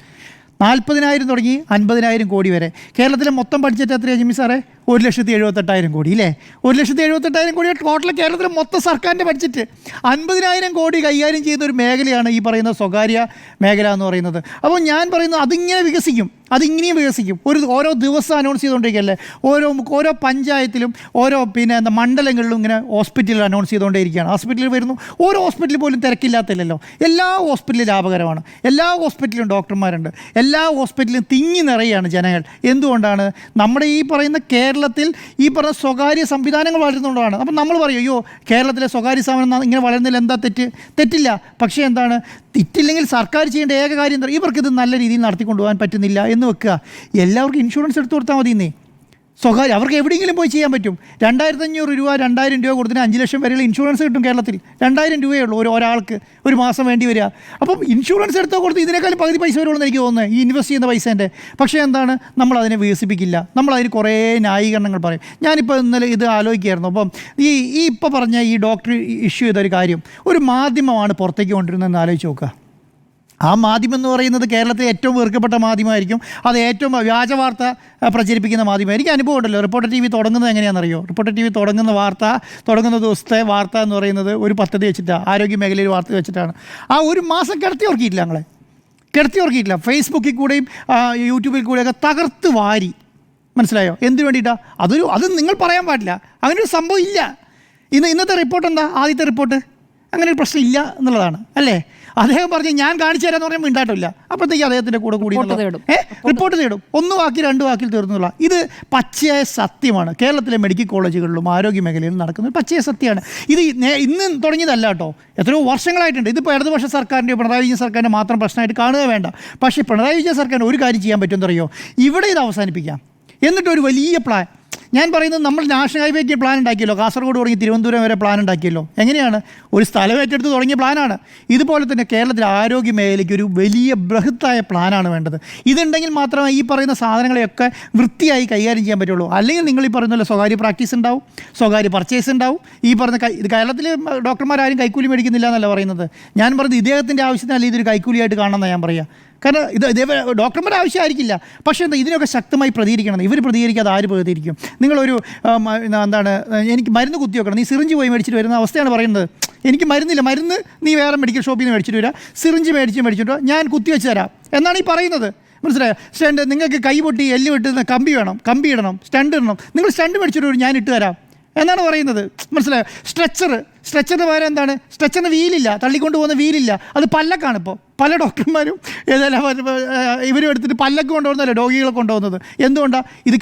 S1: 40,000 തുടങ്ങി 50,000 കോടി വരെ. കേരളത്തിലെ മൊത്തം ബഡ്ജറ്റ് എത്രയാണ് ജിമ്മി സാറേ? 1,78,000 കോടി ഇല്ലേ? 1,78,000 കോടി ടോട്ടൽ കേരളത്തിലെ മൊത്തം സർക്കാരിൻ്റെ ബഡ്ജറ്റ്. 50,000 കോടി കൈകാര്യം ചെയ്യുന്ന ഒരു മേഖലയാണ് ഈ പറയുന്ന സ്വകാര്യ മേഖല എന്ന് പറയുന്നത്. അപ്പോൾ ഞാൻ പറയുന്നത് അതിങ്ങനെ വികസിക്കും, അതിങ്ങനെയും വികസിക്കും. ഓരോ ദിവസം അനൗൺസ് ചെയ്തുകൊണ്ടിരിക്കുകയല്ലേ. ഓരോ പഞ്ചായത്തിലും ഓരോ മണ്ഡലങ്ങളിലും ഇങ്ങനെ ഹോസ്പിറ്റലിൽ അനൗൺസ് ചെയ്തുകൊണ്ടേയിരിക്കുകയാണ്. ഹോസ്പിറ്റലിൽ വരുന്നു, ഓരോ ഹോസ്പിറ്റലിൽ പോലും തിരക്കില്ലാത്തില്ലല്ലോ. എല്ലാ ഹോസ്പിറ്റലും ലാഭകരമാണ്, എല്ലാ ഹോസ്പിറ്റലിലും ഡോക്ടർമാരുണ്ട്, എല്ലാ ഹോസ്പിറ്റലിലും തിങ്ങി നിറയാണ് ജനങ്ങൾ. എന്തുകൊണ്ടാണ്? നമ്മുടെ ഈ പറയുന്ന കേരളത്തിൽ ഈ പറഞ്ഞ സ്വകാര്യ സംവിധാനങ്ങൾ വളരുന്നതുകൊണ്ടാണ്. അപ്പം നമ്മൾ പറയും, അയ്യോ കേരളത്തിലെ സ്വകാര്യ സ്ഥാപനം ഇങ്ങനെ വളരുന്നതിൽ എന്താ തെറ്റില്ല. പക്ഷേ എന്താണ് തെറ്റില്ലെങ്കിൽ സർക്കാർ ചെയ്യേണ്ട ഏക കാര്യം എന്താ? ഇവർക്കിത് നല്ല രീതിയിൽ നടത്തിക്കൊണ്ടുപോകാൻ പറ്റുന്നില്ല എന്ന് വെക്കുക. എല്ലാവർക്കും ഇൻഷുറൻസ് എടുത്ത് കൊടുത്താൽ മതി. സ്വകാര്യ അവർക്ക് എവിടെയെങ്കിലും പോയി ചെയ്യാൻ പറ്റും. 2,500 രൂപ 2,000 രൂപ കൊടുത്തിന് 5 ലക്ഷം വരെയുള്ള ഇൻഷുറൻസ് കിട്ടും കേരളത്തിൽ. 2,000 രൂപയേ ഉള്ളൂ ഒരാൾക്ക് ഒരു മാസം വേണ്ടി വരിക. അപ്പം ഇൻഷുറൻസ് എടുത്തോ കൊടുത്ത് ഇതിനേക്കാളും പകുതി പൈസ വരുള്ളൂ എനിക്ക് തോന്നുന്നത്, ഈ ഇൻവെസ്റ്റ് ചെയ്യുന്ന പൈസേൻ്റെ. പക്ഷേ എന്താണ്, നമ്മളതിനെ വികസിപ്പിക്കില്ല. നമ്മളതിന് കുറേ ന്യായീകരണങ്ങൾ പറയും. ഞാനിപ്പോൾ ഇന്നലെ ഇത് ആലോചിക്കുകയായിരുന്നു. അപ്പം ഈ ഇപ്പോൾ പറഞ്ഞ ഈ ഡോക്ടർ ഇഷ്യൂ ചെയ്തൊരു കാര്യം ഒരു മാധ്യമമാണ് പുറത്തേക്ക് കൊണ്ടിരുന്നതെന്ന് ആലോചിച്ച് നോക്കുക. ആ മാധ്യമം എന്ന് പറയുന്നത് കേരളത്തിലെ ഏറ്റവും വെറുക്കപ്പെട്ട മാധ്യമമായിരിക്കും. അത് ഏറ്റവും വ്യാജ വാർത്ത പ്രചരിപ്പിക്കുന്ന മാധ്യമമായിരിക്കും. അനുഭവം ഉണ്ടല്ലോ. റിപ്പോർട്ടർ TV തുടങ്ങുന്നത് എങ്ങനെയാണെന്നറിയോ? റിപ്പോർട്ടർ TV തുടങ്ങുന്ന ദിവസത്തെ വാർത്ത എന്ന് പറയുന്നത് ഒരു പദ്ധതി വെച്ചിട്ടാണ്, ആരോഗ്യ മേഖലയിൽ വാർത്ത വെച്ചിട്ടാണ്. ആ ഒരു മാസം കിടത്തി ഉറക്കിയിട്ടില്ല. ഫേസ്ബുക്കിൽ കൂടെയും യൂട്യൂബിൽ കൂടെയൊക്കെ തകർത്ത് വാരി. മനസ്സിലായോ? എന്തിനു വേണ്ടിയിട്ടാണ്? അത് നിങ്ങൾ പറയാൻ പാടില്ല. അങ്ങനൊരു സംഭവം ഇല്ല. ഇന്നത്തെ റിപ്പോർട്ട് എന്താ? ആദ്യത്തെ റിപ്പോർട്ട് അങ്ങനെ ഒരു പ്രശ്നം ഇല്ല എന്നുള്ളതാണ് അല്ലേ? അദ്ദേഹം പറഞ്ഞ് ഞാൻ കാണിച്ചു തരാമെന്ന് പറഞ്ഞാൽ മിണ്ടാട്ടില്ല. അപ്പോഴത്തേക്ക് അദ്ദേഹത്തിൻ്റെ കൂടെ കൂടി റിപ്പോർട്ട് തേടും. 1 വാക്കിൽ 2 വാക്കിൽ തീർന്നുള്ള. ഇത് പച്ചയായ സത്യമാണ്. കേരളത്തിലെ മെഡിക്കൽ കോളേജുകളിലും ആരോഗ്യ മേഖലയിലും നടക്കുന്നത് പച്ചയായ സത്യമാണ്. ഇത് ഇന്ന് തുടങ്ങിയതല്ല കേട്ടോ, എത്രയോ വർഷങ്ങളായിട്ടുണ്ട്. ഇതിപ്പോൾ ഇടതുപക്ഷ സർക്കാരിൻ്റെയോ പിണറായി വിജയൻ സർക്കാരിൻ്റെ മാത്രം പ്രശ്നമായിട്ട് കാണുക വേണ്ട. പക്ഷേ പിണറായി വിജയൻ സർക്കാരിന് ഒരു കാര്യം ചെയ്യാൻ പറ്റുമെന്നറിയോ? ഇവിടെ ഇത് അവസാനിപ്പിക്കാം. എന്നിട്ടൊരു വലിയ പ്ലാൻ, ഞാൻ പറയുന്നത്, നമ്മൾ നാഷണൽ ഹൈവേക്ക് പ്ലാൻ ഉണ്ടാക്കിയല്ലോ, കാസർഗോഡ് തുടങ്ങി തിരുവനന്തപുരം വരെ പ്ലാൻ ഉണ്ടാക്കിയല്ലോ. എങ്ങനെയാണ്? ഒരു സ്ഥലം ഏറ്റെടുത്ത് തുടങ്ങിയ പ്ലാനാണ്. ഇതുപോലെ തന്നെ കേരളത്തിലെ ആരോഗ്യ മേഖലയ്ക്ക് ഒരു വലിയ ബൃഹത്തായ പ്ലാനാണ് വേണ്ടത്. ഇതുണ്ടെങ്കിൽ മാത്രമേ ഈ പറയുന്ന സാധനങ്ങളെയൊക്കെ വൃത്തിയായി കൈകാര്യം ചെയ്യാൻ പറ്റുള്ളൂ. അല്ലെങ്കിൽ നിങ്ങൾ ഈ പറയുന്ന സ്വകാര്യ പ്രാക്ടീസ് ഉണ്ടാവും, സ്വകാര്യ പർച്ചേസ് ഉണ്ടാവും. ഈ പറഞ്ഞ കേരളത്തിൽ ഡോക്ടർമാരും കൈക്കൂലി മേടിക്കുന്നില്ല എന്നല്ല പറയുന്നത്. ഞാൻ പറയുന്നത് ഇദ്ദേഹത്തിൻ്റെ ആവശ്യത്തിനല്ല ഇതൊരു കൈക്കൂലിയായിട്ട് കാണണമെന്നാണ് ഞാൻ പറയുക. കാരണം ഇതേ ഡോക്ടർമാരുടെ ആവശ്യമായിരിക്കില്ല. പക്ഷേ ഇതിനൊക്കെ ശക്തമായി പ്രതികരിക്കണം. ഇവർ പ്രതികരിക്കാതെ ആര് പ്രതികരിക്കും? നിങ്ങളൊരു എനിക്ക് മരുന്ന് കുത്തി വെക്കണം, നീ സിറിഞ്ച് പോയി മേടിച്ചിട്ട് വരുന്ന അവസ്ഥയാണ് പറയുന്നത്. എനിക്ക് മരുന്നില്ല, മരുന്ന് നീ വേറെ മെഡിക്കൽ ഷോപ്പിൽ നിന്ന് മേടിച്ചിട്ട് വരിക, സിറിഞ്ച് മേടിച്ചിട്ട് ഞാൻ കുത്തി വെച്ച് തരാം എന്നാണ് ഈ പറയുന്നത്. മനസ്സിലായോ? സ്റ്റണ്ട്, നിങ്ങൾക്ക് കൈ പൊട്ടി എല്ല് വെട്ടുന്ന കമ്പി വേണം, കമ്പി ഇടണം, സ്റ്റണ്ട് ഇടണം, നിങ്ങൾ സ്റ്റണ്ട് മേടിച്ചിട്ട് വരും, ഞാൻ ഇട്ട് തരാം എന്നാണ് പറയുന്നത്. മനസ്സിലായോ? സ്ട്രെച്ചറിന് പകരം എന്താണ്? സ്ട്രെച്ചറിന് വീലില്ല, തള്ളിക്കൊണ്ട് പോകുന്ന വീലില്ല, അത് പല്ലക്കാണ്. ഇപ്പോൾ പല ഡോക്ടർമാരും ഏതെല്ലാം ഇവരും എടുത്തിട്ട് പല്ലക്ക് കൊണ്ടുപോകുന്നതല്ലേ രോഗികളെ കൊണ്ടുപോകുന്നത്. എന്തുകൊണ്ടാണ്? ഇത്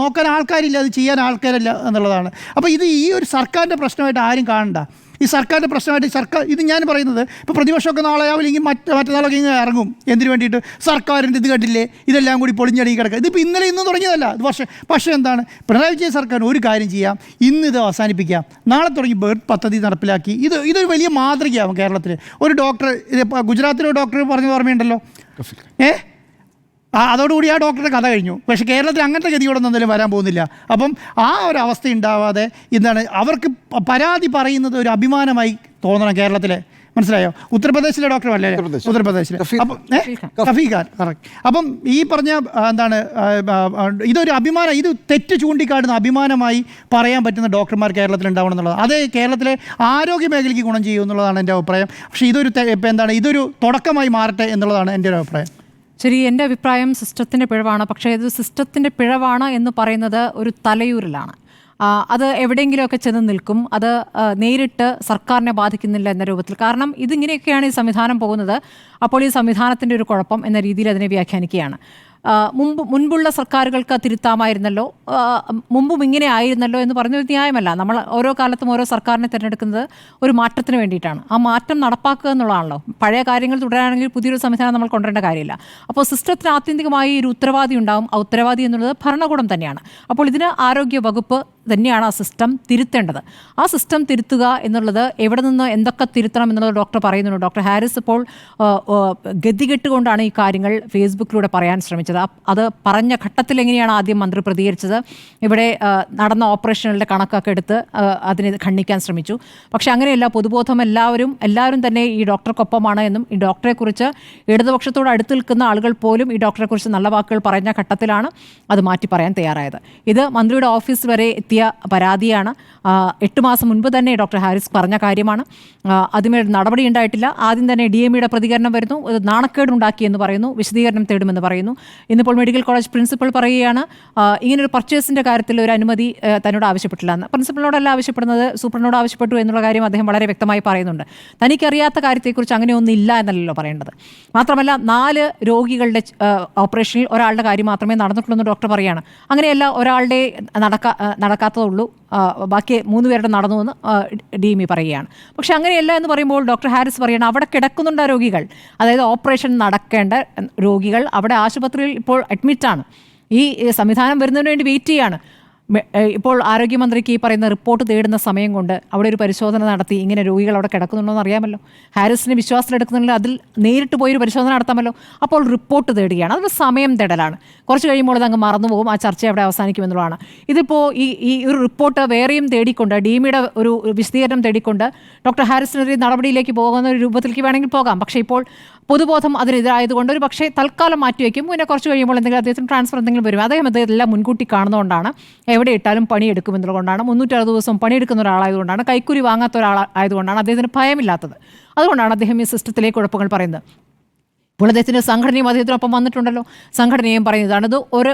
S1: നോക്കാൻ ആൾക്കാരില്ല, അത് ചെയ്യാൻ ആൾക്കാരില്ല എന്നുള്ളതാണ്. അപ്പോൾ ഈ ഒരു സർക്കാരിൻ്റെ പ്രശ്നമായിട്ട് ആരും കാണണ്ട. ഈ സർക്കാരിൻ്റെ പ്രശ്നമായിട്ട് ഇത് ഞാൻ പറയുന്നത്, ഇപ്പോൾ പ്രതിപക്ഷമൊക്കെ നാളെ ആവില്ലെങ്കിൽ മറ്റന്നാളൊക്കെ ഇങ്ങനെ ഇറങ്ങും. എന്തിനു വേണ്ടിയിട്ട്? സർക്കാരിൻ്റെ ഇത് കണ്ടില്ലേ, ഇതെല്ലാം കൂടി പൊളിഞ്ഞടങ്ങി കിടക്കുക. ഇതിപ്പോൾ ഇന്നും തുടങ്ങിയതല്ല ഇത്. പക്ഷേ എന്താണ്? പിണറായി വിജയൻ സർക്കാർ ഒരു കാര്യം ചെയ്യാം, ഇന്നിത് അവസാനിപ്പിക്കാം, നാളെ തുടങ്ങി ബർത്ത് പദ്ധതി നടപ്പിലാക്കി. ഇതൊരു വലിയ മാതൃകയാവും കേരളത്തിൽ. ഒരു ഡോക്ടർ, ഗുജറാത്തിലെ ഡോക്ടർ പറഞ്ഞ ഓർമ്മയുണ്ടല്ലോ, അതോടുകൂടി ആ ഡോക്ടറുടെ കഥ കഴിഞ്ഞു. പക്ഷേ കേരളത്തിൽ അങ്ങനത്തെ ഗതിയോടൊന്നും എന്തായാലും വരാൻ പോകുന്നില്ല. അപ്പം ആ ഒരു അവസ്ഥ ഉണ്ടാവാതെ അവർക്ക് പരാതി പറയുന്നത് ഒരു അഭിമാനമായി തോന്നണം കേരളത്തിലെ. മനസ്സിലായോ? ഉത്തർപ്രദേശിലെ ഡോക്ടർ അല്ലേ? ഉത്തർപ്രദേശിലെ. അപ്പം ഷഫീഖാൻ, കറക്റ്റ്. അപ്പം ഈ പറഞ്ഞ എന്താണ് ഇതൊരു അഭിമാനം, ഇത് തെറ്റ് ചൂണ്ടിക്കാട്ടുന്ന അഭിമാനമായി പറയാൻ പറ്റുന്ന ഡോക്ടർമാർ കേരളത്തിൽ ഉണ്ടാവണം എന്നുള്ളത്. അത് കേരളത്തിലെ ആരോഗ്യ മേഖലയ്ക്ക് ഗുണം ചെയ്യും എന്നുള്ളതാണ് എൻ്റെ അഭിപ്രായം. പക്ഷേ ഇതൊരു തുടക്കമായി മാറട്ടെ എന്നുള്ളതാണ് എൻ്റെ ഒരു അഭിപ്രായം.
S2: ശരി, എൻ്റെ അഭിപ്രായം സിസ്റ്റത്തിൻ്റെ പിഴവാണ്. പക്ഷേ ഇത് സിസ്റ്റത്തിൻ്റെ പിഴവാണ് എന്ന് പറയുന്നത് ഒരു തലയൂരിലാണ്. അത് എവിടെയെങ്കിലുമൊക്കെ ചെന്ന് നിൽക്കും. അത് നേരിട്ട് സർക്കാരിനെ ബാധിക്കുന്നില്ല എന്ന രൂപത്തിൽ. കാരണം ഇതിങ്ങനെയൊക്കെയാണ് ഈ സംവിധാനം പോകുന്നത്. അപ്പോൾ ഈ സംവിധാനത്തിൻ്റെ ഒരു കുഴപ്പം എന്ന രീതിയിൽ അതിനെ വ്യാഖ്യാനിക്കുകയാണ്. മുൻപുള്ള സർക്കാരുകൾക്ക് തിരുത്താമായിരുന്നല്ലോ, മുമ്പും ഇങ്ങനെ ആയിരുന്നല്ലോ എന്ന് പറഞ്ഞൊരു ന്യായമല്ല. നമ്മൾ ഓരോ കാലത്തും ഓരോ സർക്കാരിനെ തിരഞ്ഞെടുക്കുന്നത് ഒരു മാറ്റത്തിന് വേണ്ടിയിട്ടാണ്. ആ മാറ്റം നടപ്പാക്കുക എന്നുള്ളതാണല്ലോ. പഴയ കാര്യങ്ങൾ തുടരാണെങ്കിൽ പുതിയൊരു സംവിധാനം നമ്മൾ കൊണ്ടുവരേണ്ട കാര്യമില്ല. അപ്പോൾ സിസ്റ്റത്തിന് ആത്യന്തികമായി ഒരു ഉത്തരവാദി ഉണ്ടാവും. ആ ഉത്തരവാദി എന്നുള്ളത് ഭരണകൂടം തന്നെയാണ്. അപ്പോൾ ഇതിന് ആരോഗ്യ വകുപ്പ് തന്നെയാണ് ആ സിസ്റ്റം തിരുത്തേണ്ടത്. ആ സിസ്റ്റം തിരുത്തുക എന്നുള്ളത് എവിടെ നിന്ന് എന്തൊക്കെ തിരുത്തണം എന്നുള്ളത് ഡോക്ടർ പറയുന്നുണ്ട്. ഡോക്ടർ ഹാരിസ് ഇപ്പോൾ ഗതികെട്ടുകൊണ്ടാണ് ഈ കാര്യങ്ങൾ ഫേസ്ബുക്കിലൂടെ പറയാൻ ശ്രമിച്ചത്. അത് പറഞ്ഞ ഘട്ടത്തിൽ എങ്ങനെയാണ് ആദ്യം മന്ത്രി പ്രതികരിച്ചത്? ഇവിടെ നടന്ന ഓപ്പറേഷനുകളുടെ കണക്കൊക്കെ എടുത്ത് അതിനെ ഖണ്ഡിക്കാൻ ശ്രമിച്ചു. പക്ഷേ അങ്ങനെയല്ല. പൊതുബോധം എല്ലാവരും തന്നെ ഈ ഡോക്ടർക്കൊപ്പമാണ് എന്നും ഈ ഡോക്ടറെക്കുറിച്ച് ഇടതുപക്ഷത്തോട് അടുത്ത് നിൽക്കുന്ന ആളുകൾ പോലും ഈ ഡോക്ടറെക്കുറിച്ച് നല്ല വാക്കുകൾ പറഞ്ഞ ഘട്ടത്തിലാണ് അത് മാറ്റി പറയാൻ തയ്യാറായത്. ഇത് മന്ത്രിയുടെ ഓഫീസ് വരെ എത്തിയ പരാതിയാണ്. 8 മാസം മുൻപ് തന്നെ ഡോക്ടർ ഹാരിസ് പറഞ്ഞ കാര്യമാണ്. അതിന്മേൽ നടപടി ഉണ്ടായിട്ടില്ല. ആദ്യം തന്നെ DMEയുടെ പ്രതികരണം വരുന്നു. ഇത് നാണക്കേടുണ്ടാക്കിയെന്ന് പറയുന്നു, വിശദീകരണം തേടുമെന്ന് പറയുന്നു. ഇന്നിപ്പോൾ മെഡിക്കൽ കോളേജ് പ്രിൻസിപ്പൽ പറയുകയാണ് ഇങ്ങനൊരു പർച്ചേസിൻ്റെ കാര്യത്തിൽ ഒരു അനുമതി തന്നോട് ആവശ്യപ്പെട്ടില്ല എന്ന്. പ്രിൻസിപ്പലിനോടല്ല ആവശ്യപ്പെടുന്നത്, സൂപ്രണ്ടിനോട് ആവശ്യപ്പെട്ടു എന്നുള്ള കാര്യം അദ്ദേഹം വളരെ വ്യക്തമായി പറയുന്നുണ്ട്. തനിക്കറിയാത്ത കാര്യത്തെക്കുറിച്ച് അങ്ങനെയൊന്നും ഇല്ല എന്നല്ലല്ലോ പറയേണ്ടത്. മാത്രമല്ല 4 രോഗികളുടെ ഓപ്പറേഷനിൽ ഒരാളുടെ കാര്യം മാത്രമേ നടന്നിട്ടുള്ളൂ എന്ന് ഡോക്ടർ പറയുകയാണ്. അങ്ങനെയല്ല, ഒരാളുടെ നടക്കാത്തതുള്ളൂ, ബാക്കി 3 പേരുടെ നടന്നു എന്ന് DME പറയുകയാണ്. പക്ഷെ അങ്ങനെയല്ല എന്ന് പറയുമ്പോൾ ഡോക്ടർ ഹാരിസ് പറയുകയാണ് അവിടെ കിടക്കുന്നുണ്ട് രോഗികൾ, അതായത് ഓപ്പറേഷൻ നടക്കേണ്ട രോഗികൾ അവിടെ ആശുപത്രിയിൽ ഇപ്പോൾ അഡ്മിറ്റാണ്. ഈ സംവിധാനം വരുന്നതിന് വേണ്ടി വെയിറ്റ് ചെയ്യാണ്. ഇപ്പോൾ ആരോഗ്യമന്ത്രിക്ക് ഈ പറയുന്ന റിപ്പോർട്ട് തേടുന്ന സമയം കൊണ്ട് അവിടെ ഒരു പരിശോധന നടത്തി ഇങ്ങനെ രോഗികൾ അവിടെ കിടക്കുന്നുണ്ടോ എന്ന് അറിയാമല്ലോ. ഹാരിസിനെ വിശ്വാസത്തിലെടുക്കുന്നുണ്ടെങ്കിൽ അതിൽ നേരിട്ട് പോയൊരു പരിശോധന നടത്താമല്ലോ. അപ്പോൾ റിപ്പോർട്ട് തേടുകയാണ്. അതൊരു സമയം തേടലാണ്. കുറച്ച് കഴിയുമ്പോൾ അതങ്ങ് മറന്നുപോകും. ആ ചർച്ച അവിടെ അവസാനിക്കുമെന്നുള്ളതാണ്. ഇതിപ്പോൾ ഈ ഒരു റിപ്പോർട്ട് വേറെയും തേടിക്കൊണ്ട് DMEയുടെ ഒരു വിശദീകരണം തേടിക്കൊണ്ട് ഡോക്ടർ ഹാരിസിനെതിരെ നടപടിയിലേക്ക് പോകുന്ന ഒരു രൂപത്തിലേക്ക് വേണമെങ്കിൽ പോകാം. പക്ഷേ ഇപ്പോൾ പൊതുബോധം അതിനെതിരായതുകൊണ്ട് ഒരു പക്ഷേ തൽക്കാലം മാറ്റിവെക്കും. പിന്നെ കുറച്ച് കഴിയുമ്പോൾ എന്തെങ്കിലും അദ്ദേഹത്തിന് ട്രാൻസ്ഫർ എന്തെങ്കിലും വരും. അദ്ദേഹം ഇതെല്ലാം മുൻകൂട്ടി കാണുന്നതുകൊണ്ടാണ്. എവിടെ ഇട്ടാലും പണിയെടുക്കുമെന്നുള്ളതുകൊണ്ടാണ്. 360 ദിവസം പണിയെടുക്കുന്ന ഒരാളായതുകൊണ്ടാണ്. കൈക്കൂലി വാങ്ങാത്ത ഒരാളായതുകൊണ്ടാണ് അദ്ദേഹത്തിന് ഭയമില്ലാത്തത്. അതുകൊണ്ടാണ് അദ്ദേഹം ഈ സിസ്റ്റത്തിലേക്ക് കുഴപ്പങ്ങൾ പറയുന്നത്. ഇപ്പോൾ അദ്ദേഹത്തിൻ്റെ സംഘടനയും അദ്ദേഹത്തിനൊപ്പം വന്നിട്ടുണ്ടല്ലോ. സംഘടനയും പറയുന്നതാണ് ഇത്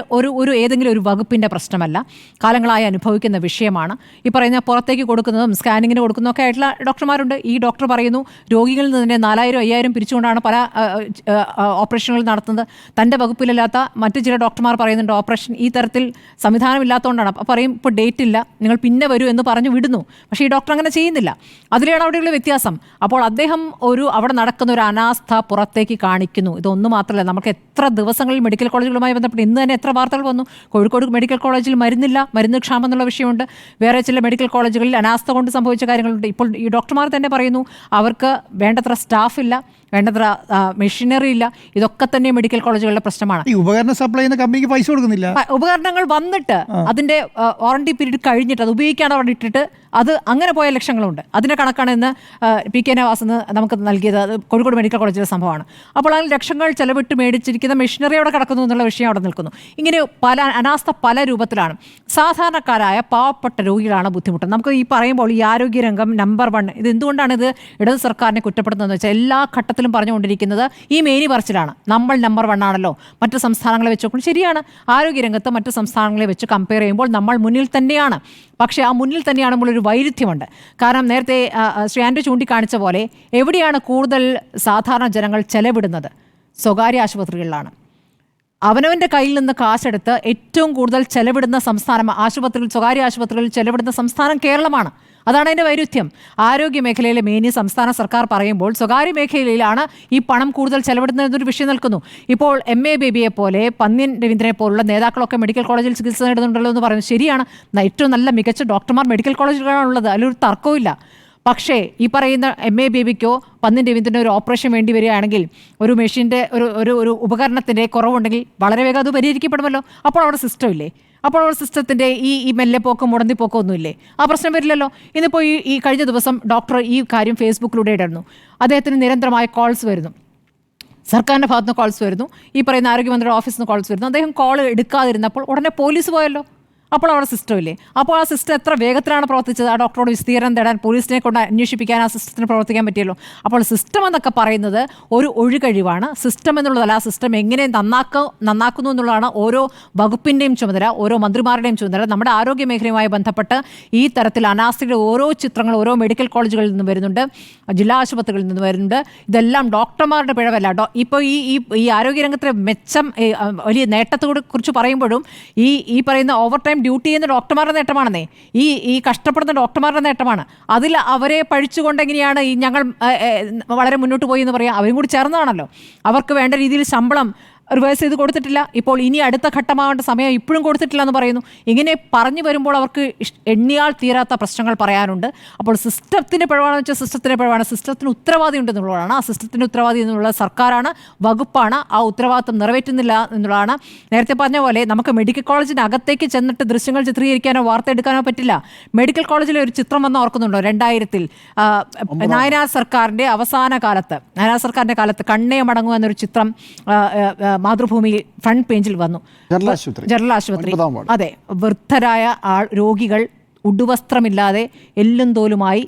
S2: ഒരു ഏതെങ്കിലും ഒരു വകുപ്പിൻ്റെ പ്രശ്നമല്ല, കാലങ്ങളായി അനുഭവിക്കുന്ന വിഷയമാണ്. ഈ പറയുന്ന പുറത്തേക്ക് കൊടുക്കുന്നതും സ്കാനിങ്ങിന് കൊടുക്കുന്നതൊക്കെ ആയിട്ടുള്ള ഡോക്ടർമാരുണ്ട്. ഈ ഡോക്ടർ പറയുന്നു രോഗികളിൽ നിന്ന് തന്നെ 4000-5000 പിരിച്ചുകൊണ്ടാണ് പല ഓപ്പറേഷനുകൾ നടത്തുന്നത്. തൻ്റെ വകുപ്പിലല്ലാത്ത മറ്റു ചില ഡോക്ടർമാർ പറയുന്നുണ്ട് ഓപ്പറേഷൻ ഈ തരത്തിൽ സംവിധാനമില്ലാത്തതുകൊണ്ടാണ്. അപ്പോൾ പറയും ഇപ്പോൾ ഡേറ്റ് ഇല്ല, നിങ്ങൾ പിന്നെ വരൂ എന്ന് പറഞ്ഞു വിടുന്നു. പക്ഷേ ഈ ഡോക്ടർ അങ്ങനെ ചെയ്യുന്നില്ല. അതിലാണ് അവിടെയുള്ള വ്യത്യാസം. അപ്പോൾ അദ്ദേഹം അവിടെ നടക്കുന്ന ഒരു അനാസ്ഥ പുറത്തേക്ക് കാണിക്കും. ഇതൊന്നും മാത്രമല്ല, നമുക്ക് എത്ര ദിവസങ്ങളിൽ മെഡിക്കൽ കോളേജുകളുമായി ബന്ധപ്പെട്ട് ഇന്ന് തന്നെ എത്ര വാർത്തകൾ വന്നു. കോഴിക്കോട് മെഡിക്കൽ കോളേജിൽ മരുന്നില്ല, മരുന്ന് ക്ഷാമം എന്നുള്ള വിഷയമുണ്ട്. വേറെ ചില മെഡിക്കൽ കോളേജുകളിൽ അനാസ്ഥ കൊണ്ട് സംഭവിച്ച കാര്യങ്ങളുണ്ട്. ഇപ്പോൾ ഈ ഡോക്ടർമാർ തന്നെ പറയുന്നു അവർക്ക് വേണ്ടത്ര സ്റ്റാഫില്ല, വേണ്ടത്ര മെഷീനറി ഇല്ല. ഇതൊക്കെ തന്നെ മെഡിക്കൽ കോളേജുകളുടെ പ്രശ്നമാണ്.
S1: ഈ ഉപകരണം സപ്ലൈ ചെയ്യുന്ന കമ്പനിക്ക് പൈസ കൊടുക്കുന്നില്ല.
S2: ഉപകരണങ്ങൾ വന്നിട്ട് അതിൻ്റെ വാറണ്ടി പീരീഡ് കഴിഞ്ഞിട്ട് അത് ഉപയോഗിക്കാതെ അവിടെ ഇട്ടിട്ട് അത് അങ്ങനെ പോയ ലക്ഷങ്ങളുണ്ട്. അതിൻ്റെ കണക്കാണ് ഇന്ന് PK നവാസ് നമുക്ക് നൽകിയത്. അത് കോഴിക്കോട് മെഡിക്കൽ കോളേജിലെ സംഭവമാണ്. അപ്പോൾ അതിൽ ലക്ഷങ്ങൾ ചെലവിട്ട് മേടിച്ചിരിക്കുന്ന മെഷീനറി അവിടെ കിടക്കുന്നു എന്നുള്ള വിഷയം അവിടെ നിൽക്കുന്നു. ഇങ്ങനെ അനാസ്ഥ പല രൂപത്തിലാണ്. സാധാരണക്കാരായ പാവപ്പെട്ട രോഗികളാണ് ബുദ്ധിമുട്ട്. നമുക്ക് ഈ പറയുമ്പോൾ ഈ ആരോഗ്യരംഗം നമ്പർ 1 ഇത് എന്തുകൊണ്ടാണ് ഇത് ഇടത് സർക്കാരിനെ കുറ്റപ്പെടുന്നതെന്ന് വെച്ചാൽ എല്ലാ ഘട്ടത്തിലും പറഞ്ഞുകൊണ്ടിരിക്കുന്നത് ഈ മേനി പറച്ചിലാണ്. നമ്മൾ നമ്പർ 1 ആണല്ലോ മറ്റ് സംസ്ഥാനങ്ങളെ വെച്ച് നോക്കുമ്പോൾ. ശരിയാണ്, ആരോഗ്യരംഗത്ത് മറ്റ് സംസ്ഥാനങ്ങളെ വെച്ച് കമ്പയർ ചെയ്യുമ്പോൾ നമ്മൾ മുന്നിൽ തന്നെയാണ്. പക്ഷേ ആ മുന്നിൽ തന്നെയാണെമ്പോൾ ഒരു വൈരുദ്ധ്യമുണ്ട്. കാരണം നേരത്തെ ശ്രീ ആൻഡ്രു ചൂണ്ടിക്കാണിച്ച പോലെ എവിടെയാണ് കൂടുതൽ സാധാരണ ജനങ്ങൾ ചെലവിടുന്നത്? സ്വകാര്യ ആശുപത്രികളിലാണ്. അവനവൻ്റെ കയ്യിൽ നിന്ന് കാശെടുത്ത് ഏറ്റവും കൂടുതൽ ചെലവിടുന്ന സംസ്ഥാനം സ്വകാര്യ ആശുപത്രികളിൽ ചെലവിടുന്ന സംസ്ഥാനം കേരളമാണ്. അതാണ് അതിൻ്റെ വൈരുദ്ധ്യം. ആരോഗ്യ മേഖലയിലെ മേനി സംസ്ഥാന സർക്കാർ പറയുമ്പോൾ സ്വകാര്യ മേഖലയിലാണ് ഈ പണം കൂടുതൽ ചെലവിടുന്നതെന്നൊരു വിഷയം നിൽക്കുന്നു. ഇപ്പോൾ MA ബേബിയെ പോലെ പന്ന്യൻ രവീന്ദ്രനെ പോലുള്ള നേതാക്കളൊക്കെ മെഡിക്കൽ കോളേജിൽ ചികിത്സ നേടുന്നുണ്ടല്ലോ എന്ന് പറയുന്നത് ശരിയാണ്. ഏറ്റവും നല്ല മികച്ച ഡോക്ടർമാർ മെഡിക്കൽ കോളേജിലാണുള്ളത്, അതിലൊരു തർക്കവുമില്ല. പക്ഷേ ഈ പറയുന്ന MA ബേബിക്കോ പന്ന്യൻ രവീന്ദ്രൻ്റെ ഒരു ഓപ്പറേഷൻ വേണ്ടി വരികയാണെങ്കിൽ ഒരു മെഷീൻ്റെ ഒരു ഉപകരണത്തിൻ്റെ കുറവുണ്ടെങ്കിൽ വളരെ വേഗം അത് പരിഹരിക്കപ്പെടുമല്ലോ. അപ്പോൾ അവിടെ സിസ്റ്റം ഇല്ലേ? അപ്പോൾ സിസ്റ്റത്തിൻ്റെ ഈ മെല്ലെപ്പോക്കോ മുടന്തിപ്പോക്കോ ഒന്നുമില്ലേ? ആ പ്രശ്നം വരില്ലല്ലോ. ഇന്നിപ്പോൾ ഈ കഴിഞ്ഞ ദിവസം ഡോക്ടർ ഈ കാര്യം ഫേസ്ബുക്കിലൂടെ ഇടുന്നു. അദ്ദേഹത്തിന് നിരന്തരമായ കോൾസ് വരുന്നു, സർക്കാരിൻ്റെ ഭാഗത്ത് നിന്ന് കോൾസ് വരുന്നു, ഈ പറയുന്ന ആരോഗ്യമന്ത്രിയുടെ ഓഫീസിൽ നിന്ന് കോൾസ് വരുന്നു. അദ്ദേഹം കോൾ എടുക്കാതിരുന്നപ്പോൾ ഉടനെ പോലീസ് പോയല്ലോ. അപ്പോൾ അവിടെ സിസ്റ്റം ഇല്ലേ? അപ്പോൾ ആ സിസ്റ്റം എത്ര വേഗത്തിലാണ് പ്രവർത്തിച്ചത്? ആ ഡോക്ടറോട് വിസ്തീർണം തേടാൻ പോലീസിനെ കൊണ്ട് അന്വേഷിപ്പിക്കാൻ ആ സിസ്റ്റത്തിന് പ്രവർത്തിക്കാൻ പറ്റിയല്ലോ. അപ്പോൾ സിസ്റ്റം എന്നൊക്കെ പറയുന്നത് ഒരു ഒഴുകഴിവാണ്. സിസ്റ്റം എന്നുള്ളതല്ല, ആ സിസ്റ്റം എങ്ങനെ നന്നാക്കുന്നു എന്നുള്ളതാണ് ഓരോ വകുപ്പിൻ്റെയും ചുമതല, ഓരോ മന്ത്രിമാരുടെയും ചുമതല. നമ്മുടെ ആരോഗ്യ മേഖലയുമായി ബന്ധപ്പെട്ട് ഈ തരത്തിൽ അനാസ്ഥയുടെ ഓരോ ചിത്രങ്ങൾ ഓരോ മെഡിക്കൽ കോളേജുകളിൽ നിന്ന് വരുന്നുണ്ട്, ജില്ലാ ആശുപത്രികളിൽ നിന്ന് വരുന്നുണ്ട്. ഇതെല്ലാം ഡോക്ടർമാരുടെ പിഴവല്ല. ഇപ്പോൾ ഈ ആരോഗ്യരംഗത്തിലെ മെച്ചം വലിയ നേട്ടത്തെ കുറിച്ച് പറയുമ്പോഴും ഈ പറയുന്ന ഓവർ ടൈം ഡ്യൂട്ടി ചെയ്യുന്ന ഡോക്ടർമാരുടെ നേട്ടമാണെന്നേ, ഈ കഷ്ടപ്പെടുന്ന ഡോക്ടർമാരുടെ നേട്ടമാണ്. അതിൽ അവരെ പഴിച്ചുകൊണ്ട് എങ്ങനെയാണ് ഞങ്ങൾ വളരെ മുന്നോട്ട് പോയി എന്ന് പറയാം? അവരും കൂടി ചേർന്നതാണല്ലോ. അവർക്ക് വേണ്ട രീതിയിൽ ശമ്പളം റിവേഴ്സ് ചെയ്ത് കൊടുത്തിട്ടില്ല. ഇപ്പോൾ ഇനി അടുത്ത ഘട്ടമാവേണ്ട സമയം ഇപ്പോഴും കൊടുത്തിട്ടില്ല എന്ന് പറയുന്നു. ഇങ്ങനെ പറഞ്ഞു വരുമ്പോൾ അവർക്ക് എണ്ണിയാൽ തീരാത്ത പ്രശ്നങ്ങൾ പറയാനുണ്ട്. അപ്പോൾ സിസ്റ്റത്തിൻ്റെ പിഴവാണെന്ന് വെച്ചാൽ സിസ്റ്റത്തിൻ്റെ പിഴവാണ്. സിസ്റ്റത്തിന് ഉത്തരവാദി ഉണ്ടെന്നുള്ളതാണ്. ആ സിസ്റ്റത്തിൻ്റെ ഉത്തരവാദി എന്നുള്ള സർക്കാരാണ്, വകുപ്പാണ്. ആ ഉത്തരവാദിത്വം നിറവേറ്റുന്നില്ല എന്നുള്ളതാണ്. നേരത്തെ പറഞ്ഞ പോലെ നമുക്ക് മെഡിക്കൽ കോളേജിനകത്തേക്ക് ചെന്നിട്ട് ദൃശ്യങ്ങൾ ചിത്രീകരിക്കാനോ വാർത്ത എടുക്കാനോ പറ്റില്ല. മെഡിക്കൽ കോളേജിലെ ഒരു ചിത്രം വന്ന് ഓർക്കുന്നുണ്ടോ? 2000 നായനാർ സർക്കാരിൻ്റെ കാലത്ത് കണ്ണേ മടങ്ങുക എന്നൊരു ചിത്രം മാതൃഭൂമി ഫ്രണ്ട് പേജിൽ വന്നു. ജനറൽ ആശുപത്രി, അതെ, വൃദ്ധരായ രോഗികൾ ഉടുവസ്ത്രമില്ലാതെ എല്ലും തോലുമായി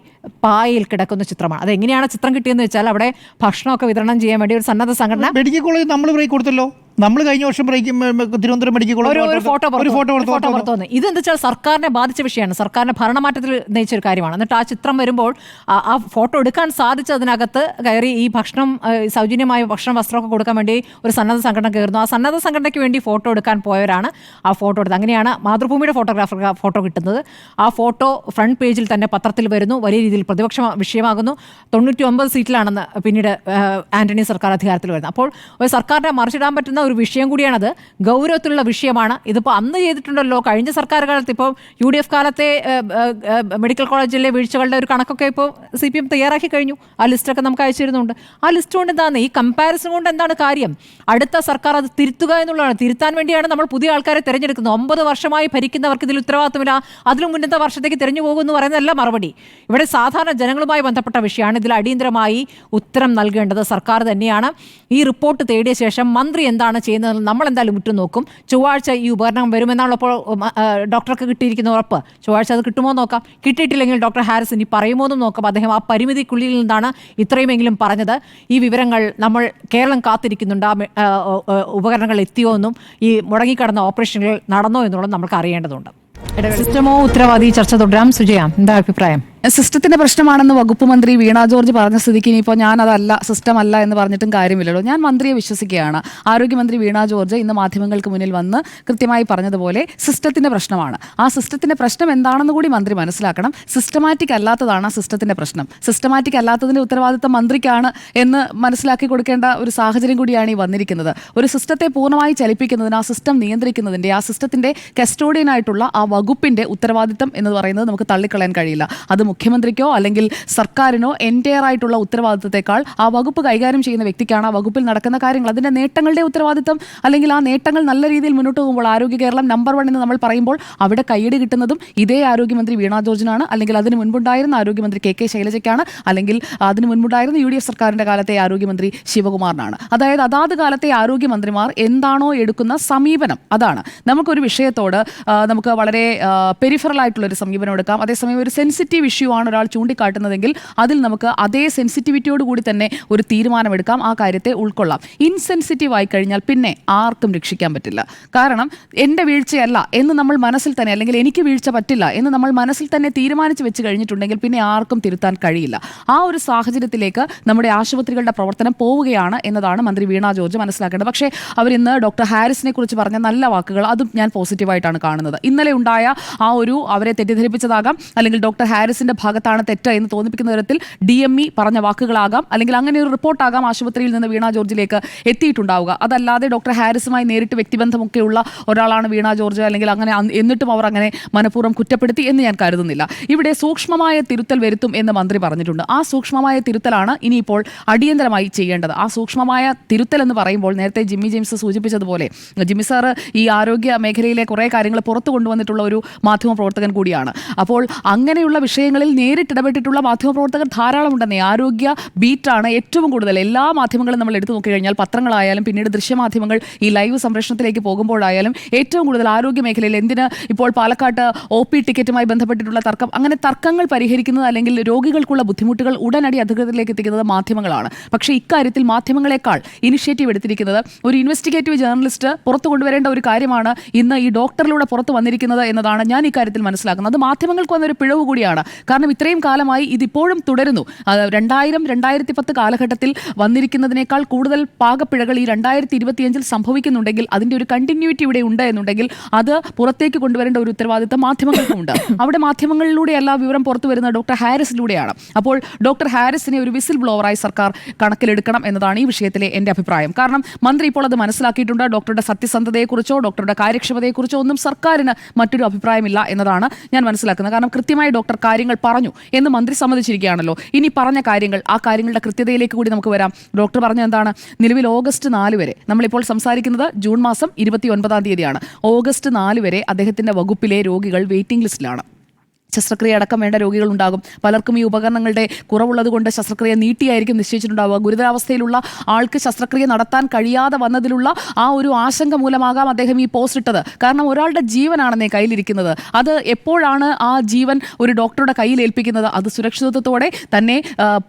S2: പായയിൽ കിടക്കുന്ന ചിത്രമാണ്. അതെങ്ങനെയാണ് ചിത്രം കിട്ടിയെന്ന് വെച്ചാൽ അവിടെ ഭക്ഷണമൊക്കെ വിതരണം ചെയ്യാൻ വേണ്ടി ഒരു സന്നദ്ധ സംഘടന
S1: മെഡിക്കൽ കോളേജ് നമ്മൾ ബ്രേക്ക് കൊടുത്തല്ലോ. നമ്മൾ കഴിഞ്ഞ വർഷം തിരുവനന്തപുരം മെഡിക്കൽ കോളേജ്
S2: ഒരു ഫോട്ടോ പുറത്തു വന്നു. ഇതെന്താ വെച്ചാൽ സർക്കാരിനെ ബാധിച്ച വിഷയമാണ്, സർക്കാരിന്റെ ഭരണമാറ്റത്തിൽ നയിച്ചൊരു കാര്യമാണ്. എന്നിട്ട് ആ ചിത്രം വരുമ്പോൾ ആ ഫോട്ടോ എടുക്കാൻ സാധിച്ചതിനകത്ത് കയറി ഈ ഭക്ഷണം, സൗജന്യമായ ഭക്ഷണം, വസ്ത്രമൊക്കെ കൊടുക്കാൻ വേണ്ടി ഒരു സന്നദ്ധ സംഘടന കയറുന്നു. ആ സന്നദ്ധ സംഘടനയ്ക്ക് വേണ്ടി ഫോട്ടോ എടുക്കാൻ പോയവരാണ് ആ ഫോട്ടോ എടുത്തത്. അങ്ങനെയാണ് മാതൃഭൂമിയുടെ ഫോട്ടോഗ്രാഫർക്ക് ഫോട്ടോ കിട്ടുന്നത്. ആ ഫോട്ടോ ഫ്രണ്ട് പേജിൽ തന്നെ പത്രത്തിൽ വരുന്നു, വലിയ രീതിയിൽ പ്രതിപക്ഷ വിഷയമാകുന്നു. 99 സീറ്റിലാണെന്ന് പിന്നീട് ആന്റണി സർക്കാർ അധികാരത്തിൽ വരുന്നത്. അപ്പോൾ ഒരു സർക്കാരിനെ മറിച്ചിടാൻ പറ്റുന്ന ഒരു വിഷയം കൂടിയാണത്. ഗൗരവത്തിലുള്ള വിഷയമാണ്. ഇതിപ്പോൾ അന്ന് ചെയ്തിട്ടുണ്ടല്ലോ, കഴിഞ്ഞ സർക്കാർ കാലത്ത്. ഇപ്പോൾ UDF കാലത്തെ മെഡിക്കൽ കോളേജിലെ വീഴ്ചകളുടെ ഒരു കണക്കൊക്കെ ഇപ്പോൾ CPM തയ്യാറാക്കി കഴിഞ്ഞു. ആ ലിസ്റ്റൊക്കെ നമുക്ക് അയച്ചിരുന്നുണ്ട്. ആ ലിസ്റ്റ് കൊണ്ട് എന്താണ്, ഈ കമ്പാരിസൺ കൊണ്ട് എന്താണ് കാര്യം? അടുത്ത സർക്കാർ അത് തിരുത്തുക എന്നുള്ളതാണ്. തിരുത്താൻ വേണ്ടിയാണ് നമ്മൾ പുതിയ ആൾക്കാരെ തിരഞ്ഞെടുക്കുന്നത്. 9 വർഷമായി ഭരിക്കുന്നവർക്ക് ഇതിൽ ഉത്തരവാദിത്തമില്ല, അതിലും മുന്നത്തെ വർഷത്തേക്ക് തിരഞ്ഞു പോകുമെന്ന് പറയുന്നതല്ല മറുപടി. ഇവിടെ സാധാരണ ജനങ്ങളുമായി ബന്ധപ്പെട്ട വിഷയമാണ്. ഇതിൽ അടിയന്തരമായി ഉത്തരം നൽകേണ്ടത് സർക്കാർ തന്നെയാണ്. ഈ റിപ്പോർട്ട് തേടിയ ശേഷം മന്ത്രി എന്താണ് ചെയ്യുന്നത് നമ്മൾ എന്തായാലും ഉറ്റു നോക്കും. ചൊവ്വാഴ്ച ഈ ഉപകരണം വരുമെന്നാണ് ഇപ്പോൾ ഡോക്ടർക്ക് കിട്ടിയിരിക്കുന്ന ഉറപ്പ്. ചൊവ്വാഴ്ച അത് കിട്ടുമോ നോക്കാം. കിട്ടിയിട്ടില്ലെങ്കിൽ ഡോക്ടർ ഹാരിസ് ഇനി പറയുമോ എന്നും നോക്കാം. അദ്ദേഹം ആ പരിമിതിക്കുള്ളിൽ നിന്നാണ് ഇത്രയുമെങ്കിലും പറഞ്ഞത്. ഈ വിവരങ്ങൾ നമ്മൾ കേരളം കാത്തിരിക്കുന്നുണ്ട്. ആ ഉപകരണങ്ങൾ എത്തിയോ എന്നും ഈ മുടങ്ങിക്കിടന്ന ഓപ്പറേഷനുകൾ നടന്നോ എന്നുള്ളത് നമുക്ക് അറിയേണ്ടതുണ്ട്. സിസ്റ്റമോ ഉത്തരവാദി ചർച്ച തുടരാം. സുജയ, എന്താ അഭിപ്രായം?
S4: സിസ്റ്റത്തിന്റെ പ്രശ്നമാണെന്ന് വകുപ്പ് മന്ത്രി വീണ ജോർജ് പറഞ്ഞ സ്ഥിതിക്ക് ഇനിയിപ്പോൾ ഞാൻ അതല്ല, സിസ്റ്റം അല്ല എന്ന് പറഞ്ഞിട്ടും കാര്യമില്ലല്ലോ. ഞാൻ മന്ത്രിയെ വിശ്വസിക്കുകയാണ്. ആരോഗ്യമന്ത്രി വീണ ജോർജ് ഇന്ന് മാധ്യമങ്ങൾക്ക് മുന്നിൽ വന്ന് കൃത്യമായി പറഞ്ഞതുപോലെ സിസ്റ്റത്തിന്റെ പ്രശ്നമാണ്. ആ സിസ്റ്റത്തിന്റെ പ്രശ്നം എന്താണെന്ന് കൂടി മന്ത്രി മനസ്സിലാക്കണം. സിസ്റ്റമാറ്റിക് അല്ലാത്തതാണ് ആ സിസ്റ്റത്തിന്റെ പ്രശ്നം. സിസ്റ്റമാറ്റിക് അല്ലാത്തതിന്റെ ഉത്തരവാദിത്തം മന്ത്രിക്കാണ് എന്ന് മനസ്സിലാക്കി കൊടുക്കേണ്ട ഒരു സാഹചര്യം കൂടിയാണ് ഈ വന്നിരിക്കുന്നത്. ഒരു സിസ്റ്റത്തെ പൂർണ്ണമായി ചലിപ്പിക്കുന്നതിന്, ആ സിസ്റ്റം നിയന്ത്രിക്കുന്നതിന്റെ, ആ സിസ്റ്റത്തിന്റെ കസ്റ്റോഡിയനായിട്ടുള്ള ആ വകുപ്പിന്റെ ഉത്തരവാദിത്തം എന്ന് പറയുന്നത് നമുക്ക് തള്ളിക്കളയാൻ കഴിയില്ല. അത് മുഖ്യമന്ത്രിക്കോ അല്ലെങ്കിൽ സർക്കാരിനോ എൻറ്റയർ ആയിട്ടുള്ള ഉത്തരവാദിത്തത്തെക്കാൾ ആ വകുപ്പ് കൈകാര്യം ചെയ്യുന്ന വ്യക്തിക്കാണ് ആ വകുപ്പിൽ നടക്കുന്ന കാര്യങ്ങൾ, അതിൻ്റെ നേട്ടങ്ങളുടെ ഉത്തരവാദിത്തം. അല്ലെങ്കിൽ ആ നേട്ടങ്ങൾ നല്ല രീതിയിൽ മുന്നോട്ട് പോകുമ്പോൾ ആരോഗ്യ കേരളം നമ്പർ 1 എന്ന് നമ്മൾ പറയുമ്പോൾ അവിടെ കൈയടി കിട്ടുന്നതും ഇതേ ആരോഗ്യമന്ത്രി വീണ ജോർജിനാണ്, അല്ലെങ്കിൽ അതിന് മുൻപുണ്ടായിരുന്ന ആരോഗ്യമന്ത്രി KK ശൈലജയ്ക്കാണ്, അല്ലെങ്കിൽ അതിന് മുൻപുണ്ടായിരുന്ന UDF സർക്കാരിൻ്റെ കാലത്തെ ആരോഗ്യമന്ത്രി ശിവകുമാറിനാണ്. അതായത് അതാത് കാലത്തെ ആരോഗ്യമന്ത്രിമാർ എന്താണോ എടുക്കുന്ന സമീപനം, അതാണ്. നമുക്കൊരു വിഷയത്തോട് നമുക്ക് വളരെ പെരിഫറൽ ആയിട്ടുള്ളൊരു സമീപനം എടുക്കാം. അതേസമയം ഒരു സെൻസിറ്റീവ് ഇഷ്യൂ ആണ് ഒരാൾ ചൂണ്ടിക്കാട്ടുന്നതെങ്കിൽ അതിൽ നമുക്ക് അതേ സെൻസിറ്റിവിറ്റിയോട് കൂടി തന്നെ ഒരു തീരുമാനമെടുക്കാം, ആ കാര്യത്തെ ഉൾക്കൊള്ളാം. ഇൻസെൻസിറ്റീവ് ആയി കഴിഞ്ഞാൽ പിന്നെ ആർക്കും രക്ഷിക്കാൻ പറ്റില്ല. കാരണം എൻ്റെ വീഴ്ചയല്ല എന്ന് നമ്മൾ മനസ്സിൽ തന്നെ, അല്ലെങ്കിൽ എനിക്ക് വീഴ്ച പറ്റില്ല എന്ന് നമ്മൾ മനസ്സിൽ തന്നെ തീരുമാനിച്ച് വെച്ച് കഴിഞ്ഞിട്ടുണ്ടെങ്കിൽ പിന്നെ ആർക്കും തിരുത്താൻ കഴിയില്ല. ആ ഒരു സാഹചര്യത്തിലേക്ക് നമ്മുടെ ആശുപത്രികളുടെ പ്രവർത്തനം പോവുകയാണ് എന്നതാണ് മന്ത്രി വീണ ജോർജ് മനസ്സിലാക്കേണ്ടത്. പക്ഷേ അവരിന്ന് ഡോക്ടർ ഹാരിസിനെ കുറിച്ച് പറഞ്ഞ നല്ല വാക്കുകൾ, അതും ഞാൻ പോസിറ്റീവായിട്ടാണ് കാണുന്നത്. ഇന്നലെ ഉണ്ടായ ആ ഒരു അവരെ തെറ്റിദ്ധരിപ്പിച്ചതാകാം, അല്ലെങ്കിൽ ഡോക്ടർ ഹാരിസിന്റെ പോലീസിന്റെ ഭാഗത്താണ് തെറ്റ് എന്ന് തോന്നിപ്പിക്കുന്ന തരത്തിൽ DME പറഞ്ഞ വാക്കുകളാകാം, അല്ലെങ്കിൽ അങ്ങനെ ഒരു റിപ്പോർട്ടാകാം ആശുപത്രിയിൽ നിന്ന് വീണ ജോർജിലേക്ക് എത്തിയിട്ടുണ്ടാവുക. അതല്ലാതെ ഡോക്ടർ ഹാരിസുമായി നേരിട്ട് വ്യക്തിബന്ധമൊക്കെയുള്ള ഒരാളാണ് വീണ ജോർജ്, അല്ലെങ്കിൽ അങ്ങനെ എന്നിട്ടും അവർ അങ്ങനെ മനഃപൂർവ്വം കുറ്റപ്പെടുത്തി എന്ന് ഞാൻ കരുതുന്നില്ല. ഇവിടെ സൂക്ഷ്മമായ തിരുത്തൽ വരുത്തും എന്ന് മന്ത്രി പറഞ്ഞിട്ടുണ്ട്. ആ സൂക്ഷ്മമായ തിരുത്തലാണ് ഇനിയിപ്പോൾ അടിയന്തരമായി ചെയ്യേണ്ടത്. ആ സൂക്ഷ്മമായ തിരുത്തൽ എന്ന് പറയുമ്പോൾ നേരത്തെ ജിമ്മി ജെയിംസ് സൂചിപ്പിച്ചതുപോലെ ജിമ്മി സാറ് ഈ ആരോഗ്യ മേഖലയിലെ കുറേ കാര്യങ്ങൾ പുറത്തു കൊണ്ടുവന്നിട്ടുള്ള ഒരു മാധ്യമപ്രവർത്തകൻ കൂടിയാണ്. അപ്പോൾ അങ്ങനെയുള്ള വിഷയങ്ങളിൽ നേരിട്ടിടപെട്ടിട്ടുള്ള മാധ്യമപ്രവർത്തകർ ധാരാളമുണ്ടെന്നേ. ആരോഗ്യ ബീറ്റാണ് ഏറ്റവും കൂടുതൽ. എല്ലാ മാധ്യമങ്ങളും നമ്മൾ എടുത്തു നോക്കിക്കഴിഞ്ഞാൽ, പത്രങ്ങളായാലും പിന്നീട് ദൃശ്യമാധ്യമങ്ങൾ ഈ ലൈവ് സംപ്രേഷണത്തിലേക്ക് പോകുമ്പോഴായാലും ഏറ്റവും കൂടുതൽ ആരോഗ്യ മേഖലയിൽ എന്തിന് ഇപ്പോൾ പാലക്കാട്ട് OP ടിക്കറ്റുമായി ബന്ധപ്പെട്ടിട്ടുള്ള തർക്കം, അങ്ങനെ തർക്കങ്ങൾ പരിഹരിക്കുന്നത് അല്ലെങ്കിൽ രോഗികൾക്കുള്ള ബുദ്ധിമുട്ടുകൾ ഉടനടി അധികൃതരിലേക്ക് എത്തിക്കുന്നത് മാധ്യമങ്ങളാണ്. പക്ഷേ ഇക്കാര്യത്തിൽ മാധ്യമങ്ങളെക്കാൾ ഇനിഷ്യേറ്റീവ് എടുത്തിരിക്കുന്നത് ഒരു ഇൻവെസ്റ്റിഗേറ്റീവ് ജേർണലിസ്റ്റ് പുറത്തു കൊണ്ടുവരേണ്ട ഒരു കാര്യമാണ് ഇന്ന് ഈ ഡോക്ടറിലൂടെ പുറത്തു വന്നിരിക്കുന്നത് എന്നതാണ് ഞാൻ ഇക്കാര്യത്തിൽ മനസ്സിലാക്കുന്നത്. അത് മാധ്യമങ്ങൾക്ക് വന്നൊരു പിഴവ് കൂടിയാണ്. കാരണം ഇത്രയും കാലമായി ഇതിപ്പോഴും തുടരുന്നു. 2000-2010 കാലഘട്ടത്തിൽ വന്നിരിക്കുന്നതിനേക്കാൾ കൂടുതൽ പാകപ്പിഴകൾ ഈ 2025 സംഭവിക്കുന്നുണ്ടെങ്കിൽ അതിൻ്റെ ഒരു കണ്ടിന്യൂറ്റി ഇവിടെ ഉണ്ട് എന്നുണ്ടെങ്കിൽ അത് പുറത്തേക്ക് കൊണ്ടുവരേണ്ട ഒരു ഉത്തരവാദിത്തം മാധ്യമങ്ങൾക്കുമുണ്ട്. അവിടെ മാധ്യമങ്ങളിലൂടെ എല്ലാ വിവരം പുറത്തു വരുന്നത് ഡോക്ടർ ഹാരിസിലൂടെയാണ്. അപ്പോൾ ഡോക്ടർ ഹാരിസിനെ ഒരു വിസിൽ ബ്ലോവറായി സർക്കാർ കണക്കിലെടുക്കണം എന്നതാണ് ഈ വിഷയത്തിലെ എൻ്റെ അഭിപ്രായം. കാരണം മന്ത്രി ഇപ്പോൾ അത് മനസ്സിലാക്കിയിട്ടുണ്ട്. ഡോക്ടറുടെ സത്യസന്ധതയെക്കുറിച്ചോ ഡോക്ടറുടെ കാര്യക്ഷമതയെക്കുറിച്ചോ ഒന്നും സർക്കാരിന് മറ്റൊരു അഭിപ്രായമില്ല എന്നതാണ് ഞാൻ മനസ്സിലാക്കുന്നത്. കാരണം കൃത്യമായി ഡോക്ടർ കാര്യങ്ങൾ പറഞ്ഞു എന്ന് മന്ത്രി സമ്മതിച്ചിരിക്കുകയാണല്ലോ. ഇനി പറഞ്ഞ കാര്യങ്ങൾ, ആ കാര്യങ്ങളുടെ കൃത്യതയിലേക്ക് കൂടി നമുക്ക് വരാം. ഡോക്ടർ പറഞ്ഞ എന്താണ്? നിലവിൽ ഓഗസ്റ്റ് 4 വരെ, നമ്മളിപ്പോൾ സംസാരിക്കുന്നത് ജൂൺ മാസം 29-ാം തീയതിയാണ്. ഓഗസ്റ്റ് 4 വരെ അദ്ദേഹത്തിൻ്റെ വകുപ്പിലെ രോഗികൾ വെയിറ്റിംഗ് ലിസ്റ്റിലാണ്. ശസ്ത്രക്രിയ അടക്കം വേണ്ട രോഗികളുണ്ടാകും. പലർക്കും ഈ ഉപകരണങ്ങളുടെ കുറവുള്ളത് കൊണ്ട് ശസ്ത്രക്രിയ നീട്ടിയായിരിക്കും നിശ്ചയിച്ചിട്ടുണ്ടാവുക. ഗുരുതരാവസ്ഥയിലുള്ള ആൾക്ക് ശസ്ത്രക്രിയ നടത്താൻ കഴിയാതെ വന്നതിലുള്ള ആ ഒരു ആശങ്ക മൂലമാകാം അദ്ദേഹം ഈ പോസ്റ്റ് ഇട്ടത്. കാരണം ഒരാളുടെ ജീവനാണെന്നേ കയ്യിലിരിക്കുന്നത്. അത് എപ്പോഴാണ് ആ ജീവൻ ഒരു ഡോക്ടറുടെ കയ്യിൽ ഏൽപ്പിക്കുന്നത്? അത് സുരക്ഷിതത്വത്തോടെ തന്നെ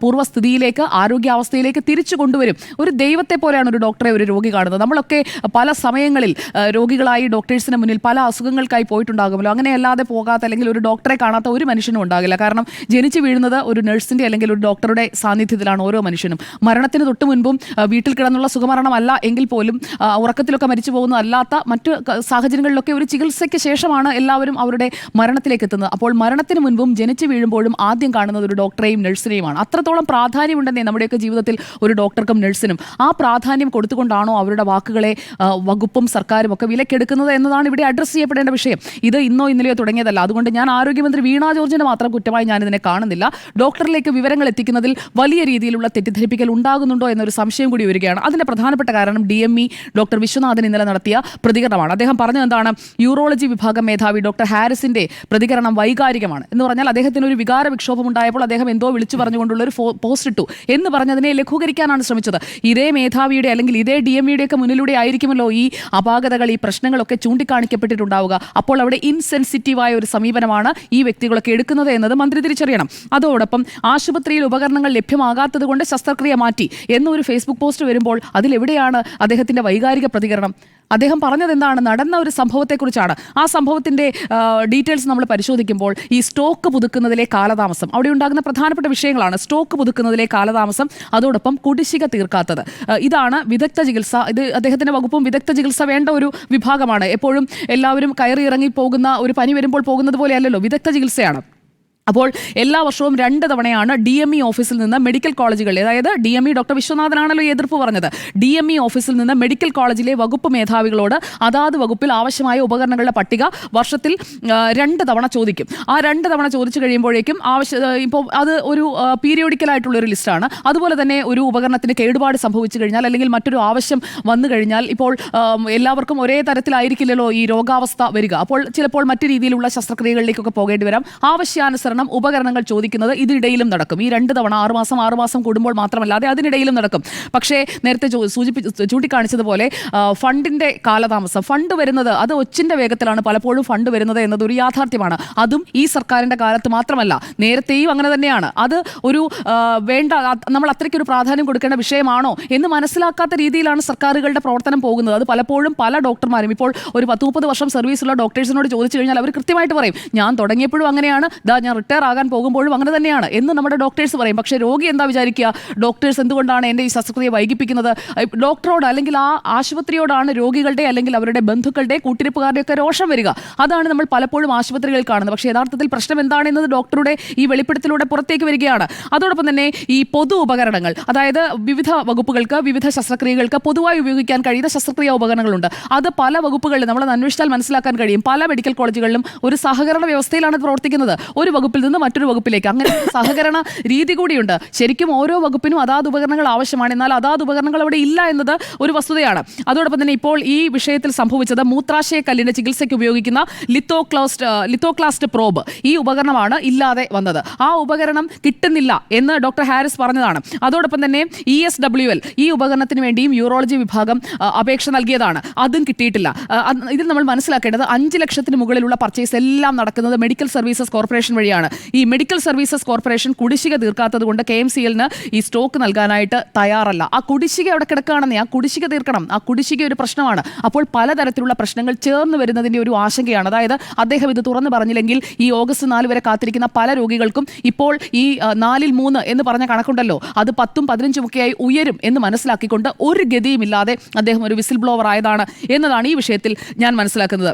S4: പൂർവ്വസ്ഥിതിയിലേക്ക്, ആരോഗ്യാവസ്ഥയിലേക്ക് തിരിച്ചു കൊണ്ടുവരും. ഒരു ദൈവത്തെ പോലെയാണ് ഒരു ഡോക്ടറെ ഒരു രോഗി കാണുന്നത്. നമ്മളൊക്കെ പല സമയങ്ങളിൽ രോഗികളായി ഡോക്ടേഴ്സിന് മുന്നിൽ പല അസുഖങ്ങൾക്കായി പോയിട്ടുണ്ടാകുമല്ലോ. അങ്ങനെയല്ലാതെ പോകാത്ത അല്ലെങ്കിൽ ഒരു ഡോക്ടറെ കാണാത്ത ഒരു മനുഷ്യനും ഉണ്ടാകില്ല. കാരണം ജനിച്ചു വീഴുന്നത് ഒരു നഴ്സിന്റെ അല്ലെങ്കിൽ ഒരു ഡോക്ടറുടെ സാന്നിധ്യത്തിലാണ് ഓരോ മനുഷ്യനും. മരണത്തിന് തൊട്ട് മുൻപും വീട്ടിൽ കിടന്നുള്ള സുഖമരണമല്ല എങ്കിൽ പോലും ഉറക്കത്തിലൊക്കെ മരിച്ചു പോകുന്ന അല്ലാത്ത മറ്റു സാഹചര്യങ്ങളിലൊക്കെ ഒരു ചികിത്സയ്ക്ക് ശേഷമാണ് എല്ലാവരും അവരുടെ മരണത്തിലേക്ക് എത്തുന്നത്. അപ്പോൾ മരണത്തിന് മുൻപും ജനിച്ചു വീഴുമ്പോഴും ആദ്യം കാണുന്നത് ഒരു ഡോക്ടറെയും നഴ്സിനെയുമാണ്. അത്രത്തോളം പ്രാധാന്യമുണ്ടെന്നേ നമ്മുടെയൊക്കെ ജീവിതത്തിൽ ഒരു ഡോക്ടർക്കും നഴ്സിനും. ആ പ്രാധാന്യം കൊടുത്തുകൊണ്ടാണോ അവരുടെ വാക്കുകളെ വകുപ്പും സർക്കാരും ഒക്കെ വിലക്കെടുക്കുന്നത് എന്നതാണ് ഇവിടെ അഡ്രസ്സ് ചെയ്യപ്പെടേണ്ട വിഷയം. ഇത് ഇന്നോ ഇന്നലെയോ തുടങ്ങിയതല്ല. അതുകൊണ്ട് ഞാൻ ആരോഗ്യമന്ത്രി വീണ ജോർജിന് മാത്രം കുറ്റമായി ഞാനിതിനെ കാണുന്നില്ല. ഡോക്ടറിലേക്ക് വിവരങ്ങൾ എത്തിക്കുന്നതിൽ വലിയ രീതിയിലുള്ള തെറ്റിദ്ധരിപ്പിക്കൽ ഉണ്ടാകുന്നുണ്ടോ എന്നൊരു സംശയം കൂടി വരികയാണ്. അതിൻ്റെ പ്രധാനപ്പെട്ട കാരണം DME ഡോക്ടർ വിശ്വനാഥൻ ഇന്നലെ നടത്തിയ പ്രതികരണമാണ്. അദ്ദേഹം പറഞ്ഞത് എന്താണ്? യൂറോളജി വിഭാഗം മേധാവി ഡോക്ടർ ഹാരിസിന്റെ പ്രതികരണം വൈകാരികമാണ് എന്ന് പറഞ്ഞാൽ അദ്ദേഹത്തിന് ഒരു വികാര വിക്ഷോഭം ഉണ്ടായപ്പോൾ അദ്ദേഹം എന്തോ വിളിച്ചു പറഞ്ഞുകൊണ്ടുള്ള ഒരു പോസ്റ്റ് ഇട്ടു എന്ന് പറഞ്ഞതിനെ ലഘൂകരിക്കാനാണ് ശ്രമിച്ചത്. ഇതേ മേധാവിയുടെ അല്ലെങ്കിൽ ഇതേ DMEയുടെ ഒക്കെ മുന്നിലൂടെ ആയിരിക്കുമല്ലോ ഈ അപാകതകൾ, ഈ പ്രശ്നങ്ങളൊക്കെ ചൂണ്ടിക്കാണിക്കപ്പെട്ടിട്ടുണ്ടാവുക. അപ്പോൾ അവിടെ ഇൻസെൻസിറ്റീവായ ഒരു സമീപനമാണ് ഈ വ്യക്തികളൊക്കെ എടുക്കുന്നത് എന്നത് മന്ത്രി തിരിച്ചറിയണം. അതോടൊപ്പം ആശുപത്രിയിൽ ഉപകരണങ്ങൾ ലഭ്യമാകാത്തത് കൊണ്ട് ശസ്ത്രക്രിയ മാറ്റി എന്നൊരു ഫേസ്ബുക്ക് പോസ്റ്റ് വരുമ്പോൾ അതിലെവിടെയാണ് അദ്ദേഹത്തിൻ്റെ വൈകാരിക പ്രതികരണം? അദ്ദേഹം പറഞ്ഞത് എന്താണ്? നടന്ന ഒരു സംഭവത്തെക്കുറിച്ചാണ്. ആ സംഭവത്തിൻ്റെ ഡീറ്റെയിൽസ് നമ്മൾ പരിശോധിക്കുമ്പോൾ ഈ സ്റ്റോക്ക് പുതുക്കുന്നതിലെ കാലതാമസം, അവിടെ ഉണ്ടാകുന്ന പ്രധാനപ്പെട്ട വിഷയങ്ങളാണ് സ്റ്റോക്ക് പുതുക്കുന്നതിലെ കാലതാമസം, അതോടൊപ്പം കുടിശ്ശിക തീർക്കാത്തത്. ഇതാണ് വിദഗ്ധ ചികിത്സ. ഇത് അദ്ദേഹത്തിൻ്റെ വകുപ്പും വിദഗ്ധ ചികിത്സ വേണ്ട ഒരു വിഭാഗമാണ്. എപ്പോഴും എല്ലാവരും കയറി ഇറങ്ങി പോകുന്ന, ഒരു പനി വരുമ്പോൾ പോകുന്നത് പോലെയല്ലല്ലോ, വിദഗ്ധ ചികിത്സയാണ്. അപ്പോൾ എല്ലാ വർഷവും 2 തവണയാണ് DME ഓഫീസിൽ നിന്ന് മെഡിക്കൽ കോളേജുകളിൽ, അതായത് DME ഡോക്ടർ വിശ്വനാഥനാണല്ലോ എതിർപ്പ് പറഞ്ഞത്, DME ഓഫീസിൽ നിന്ന് മെഡിക്കൽ കോളേജിലെ വകുപ്പ് മേധാവികളോട് അതാത് വകുപ്പിൽ ആവശ്യമായ ഉപകരണങ്ങളുടെ പട്ടിക വർഷത്തിൽ 2 തവണ ചോദിക്കും. ആ 2 തവണ ചോദിച്ചു കഴിയുമ്പോഴേക്കും ഇപ്പോൾ അത് ഒരു പീരിയോഡിക്കലായിട്ടുള്ളൊരു ലിസ്റ്റാണ്. അതുപോലെ തന്നെ ഒരു ഉപകരണത്തിന് കേടുപാട് സംഭവിച്ചു കഴിഞ്ഞാൽ അല്ലെങ്കിൽ മറ്റൊരു ആവശ്യം വന്നു കഴിഞ്ഞാൽ ഇപ്പോൾ എല്ലാവർക്കും ഒരേ തരത്തിലായിരിക്കില്ലല്ലോ ഈ രോഗാവസ്ഥ വരിക. അപ്പോൾ ചിലപ്പോൾ മറ്റു രീതിയിലുള്ള ശസ്ത്രക്രിയകളിലേക്കൊക്കെ പോകേണ്ടി വരാം. ആവശ്യാനുസരണം ഉപകരണങ്ങൾ ചോദിക്കുന്നത് ഇതിനിടയിലും നടക്കും. ഈ 2 തവണ 6 മാസം കൂടുമ്പോൾ മാത്രമല്ലാതെ അതിനിടയിലും നടക്കും. പക്ഷേ നേരത്തെ ചൂണ്ടിക്കാണിച്ചതുപോലെ ഫണ്ടിന്റെ കാലതാമസം, ഫണ്ട് വരുന്നത് അത് ഒച്ചിന്റെ വേഗത്തിലാണ് പലപ്പോഴും ഫണ്ട് വരുന്നത് എന്നതൊരു യാഥാർത്ഥ്യമാണ്. അതും ഈ സർക്കാരിന്റെ കാലത്ത് മാത്രമല്ല, നേരത്തെയും അങ്ങനെ തന്നെയാണ്. അത് ഒരു വേണ്ട, നമ്മൾ അത്രയ്ക്കൊരു പ്രാധാന്യം കൊടുക്കേണ്ട വിഷയമാണോ എന്ന് മനസ്സിലാക്കാത്ത രീതിയിലാണ് സർക്കാരുകളുടെ പ്രവർത്തനം പോകുന്നത്. അത് പലപ്പോഴും പല ഡോക്ടർമാരും ഇപ്പോൾ ഒരു 10-30 വർഷം സർവീസുള്ള ഡോക്ടേഴ്സിനോട് ചോദിച്ചു കഴിഞ്ഞാൽ അവർ കൃത്യമായിട്ട് പറയും, ഞാൻ തുടങ്ങിയപ്പോഴും അങ്ങനെയാണ്, ഞാൻ റിട്ടയർ ആകാൻ പോകുമ്പോഴും അങ്ങനെ തന്നെയാണ് എന്ന് നമ്മുടെ ഡോക്ടേഴ്സ് പറയും. പക്ഷേ രോഗി എന്താ വിചാരിക്കുക, ഡോക്ടേഴ്സ് എന്തുകൊണ്ടാണ് എൻ്റെ ഈ ശസ്ത്രക്രിയ വൈകിപ്പിക്കുന്നത്? ഡോക്ടറോട് അല്ലെങ്കിൽ ആ ആശുപത്രിയോടാണ് രോഗികളുടെ അല്ലെങ്കിൽ അവരുടെ ബന്ധുക്കളുടെ കൂട്ടിരിപ്പുകാരുടെയൊക്കെ രോഷം വരിക. അതാണ് നമ്മൾ പലപ്പോഴും ആശുപത്രികളിൽ കാണുന്നത്. പക്ഷേ യഥാർത്ഥത്തിൽ പ്രശ്നം എന്താണെന്നത് ഡോക്ടറുടെ ഈ വെളിപ്പെടുത്തലൂടെ പുറത്തേക്ക് വരികയാണ്. അതോടൊപ്പം തന്നെ ഈ പൊതു ഉപകരണങ്ങൾ, അതായത് വിവിധ വകുപ്പുകൾക്ക് വിവിധ ശസ്ത്രക്രിയകൾക്ക് പൊതുവായി ഉപയോഗിക്കാൻ കഴിയുന്ന ശസ്ത്രക്രിയാ ഉപകരണങ്ങളുണ്ട്. അത് പല വകുപ്പുകളിലും നമ്മൾ അന്വേഷിച്ചാൽ മനസ്സിലാക്കാൻ കഴിയും. പല മെഡിക്കൽ കോളേജുകളിലും ഒരു സഹകരണ വ്യവസ്ഥയിലാണ് പ്രവർത്തിക്കുന്നത്. ഒരു വകുപ്പിൽ നിന്ന് മറ്റൊരു വകുപ്പിലേക്ക് അങ്ങനെ സഹകരണ രീതി കൂടിയുണ്ട്. ശരിക്കും ഓരോ വകുപ്പിനും അതാത് ഉപകരണങ്ങൾ ആവശ്യമാണ്. എന്നാൽ അതാത് ഉപകരണങ്ങൾ അവിടെ ഇല്ല എന്നത് ഒരു വസ്തുതയാണ്. അതോടൊപ്പം തന്നെ ഇപ്പോൾ ഈ വിഷയത്തിൽ സംഭവിച്ചത് മൂത്രാശയ കല്ലിന്റെ ചികിത്സയ്ക്ക് ഉപയോഗിക്കുന്ന ലിത്തോക്ലാസ്റ്റ് പ്രോബ്, ഈ ഉപകരണമാണ് ഇല്ലാതെ വന്നത്. ആ ഉപകരണം കിട്ടുന്നില്ല എന്ന് ഡോക്ടർ ഹാരിസ് പറഞ്ഞതാണ്. അതോടൊപ്പം തന്നെ ESWL ഈ ഉപകരണത്തിന് വേണ്ടിയും യൂറോളജി വിഭാഗം അപേക്ഷ നൽകിയതാണ്. അതും കിട്ടിയിട്ടില്ല. ഇതിൽ നമ്മൾ മനസ്സിലാക്കേണ്ടത് 5 ലക്ഷത്തിന് മുകളിലുള്ള പർച്ചേസ് എല്ലാം നടക്കുന്നത് മെഡിക്കൽ സർവീസസ് കോർപ്പറേഷൻ വഴിയാണ്. ഈ മെഡിക്കൽ സർവീസസ് കോർപ്പറേഷൻ കുടിശ്ശിക തീർക്കാത്തത് കൊണ്ട് KMCLന് ഈ സ്റ്റോക്ക് നൽകാനായിട്ട് തയ്യാറല്ല. ആ കുടിശ്ശിക അവിടെ കിടക്കുകയാണെന്നേ, ആ കുടിശ്ശിക തീർക്കണം. ആ കുടിശ്ശിക ഒരു പ്രശ്നമാണ്. അപ്പോൾ പലതരത്തിലുള്ള പ്രശ്നങ്ങൾ ചേർന്ന് വരുന്നതിൻ്റെ ഒരു ആശങ്കയാണ്. അതായത് അദ്ദേഹം ഇത് തുറന്നു പറഞ്ഞില്ലെങ്കിൽ ഈ ഓഗസ്റ്റ് 4 വരെ കാത്തിരിക്കുന്ന പല രോഗികൾക്കും ഇപ്പോൾ ഈ 4/3 എന്ന് പറഞ്ഞ കണക്കുണ്ടല്ലോ, അത് 10ഉം 15ഉം ഒക്കെയായി ഉയരും എന്ന് മനസ്സിലാക്കിക്കൊണ്ട് ഒരു ഗതിയുമില്ലാതെ അദ്ദേഹം ഒരു വിസിൽ ബ്ലോവർ ആയതാണ് എന്നതാണ് ഈ വിഷയത്തിൽ ഞാൻ മനസ്സിലാക്കുന്നത്.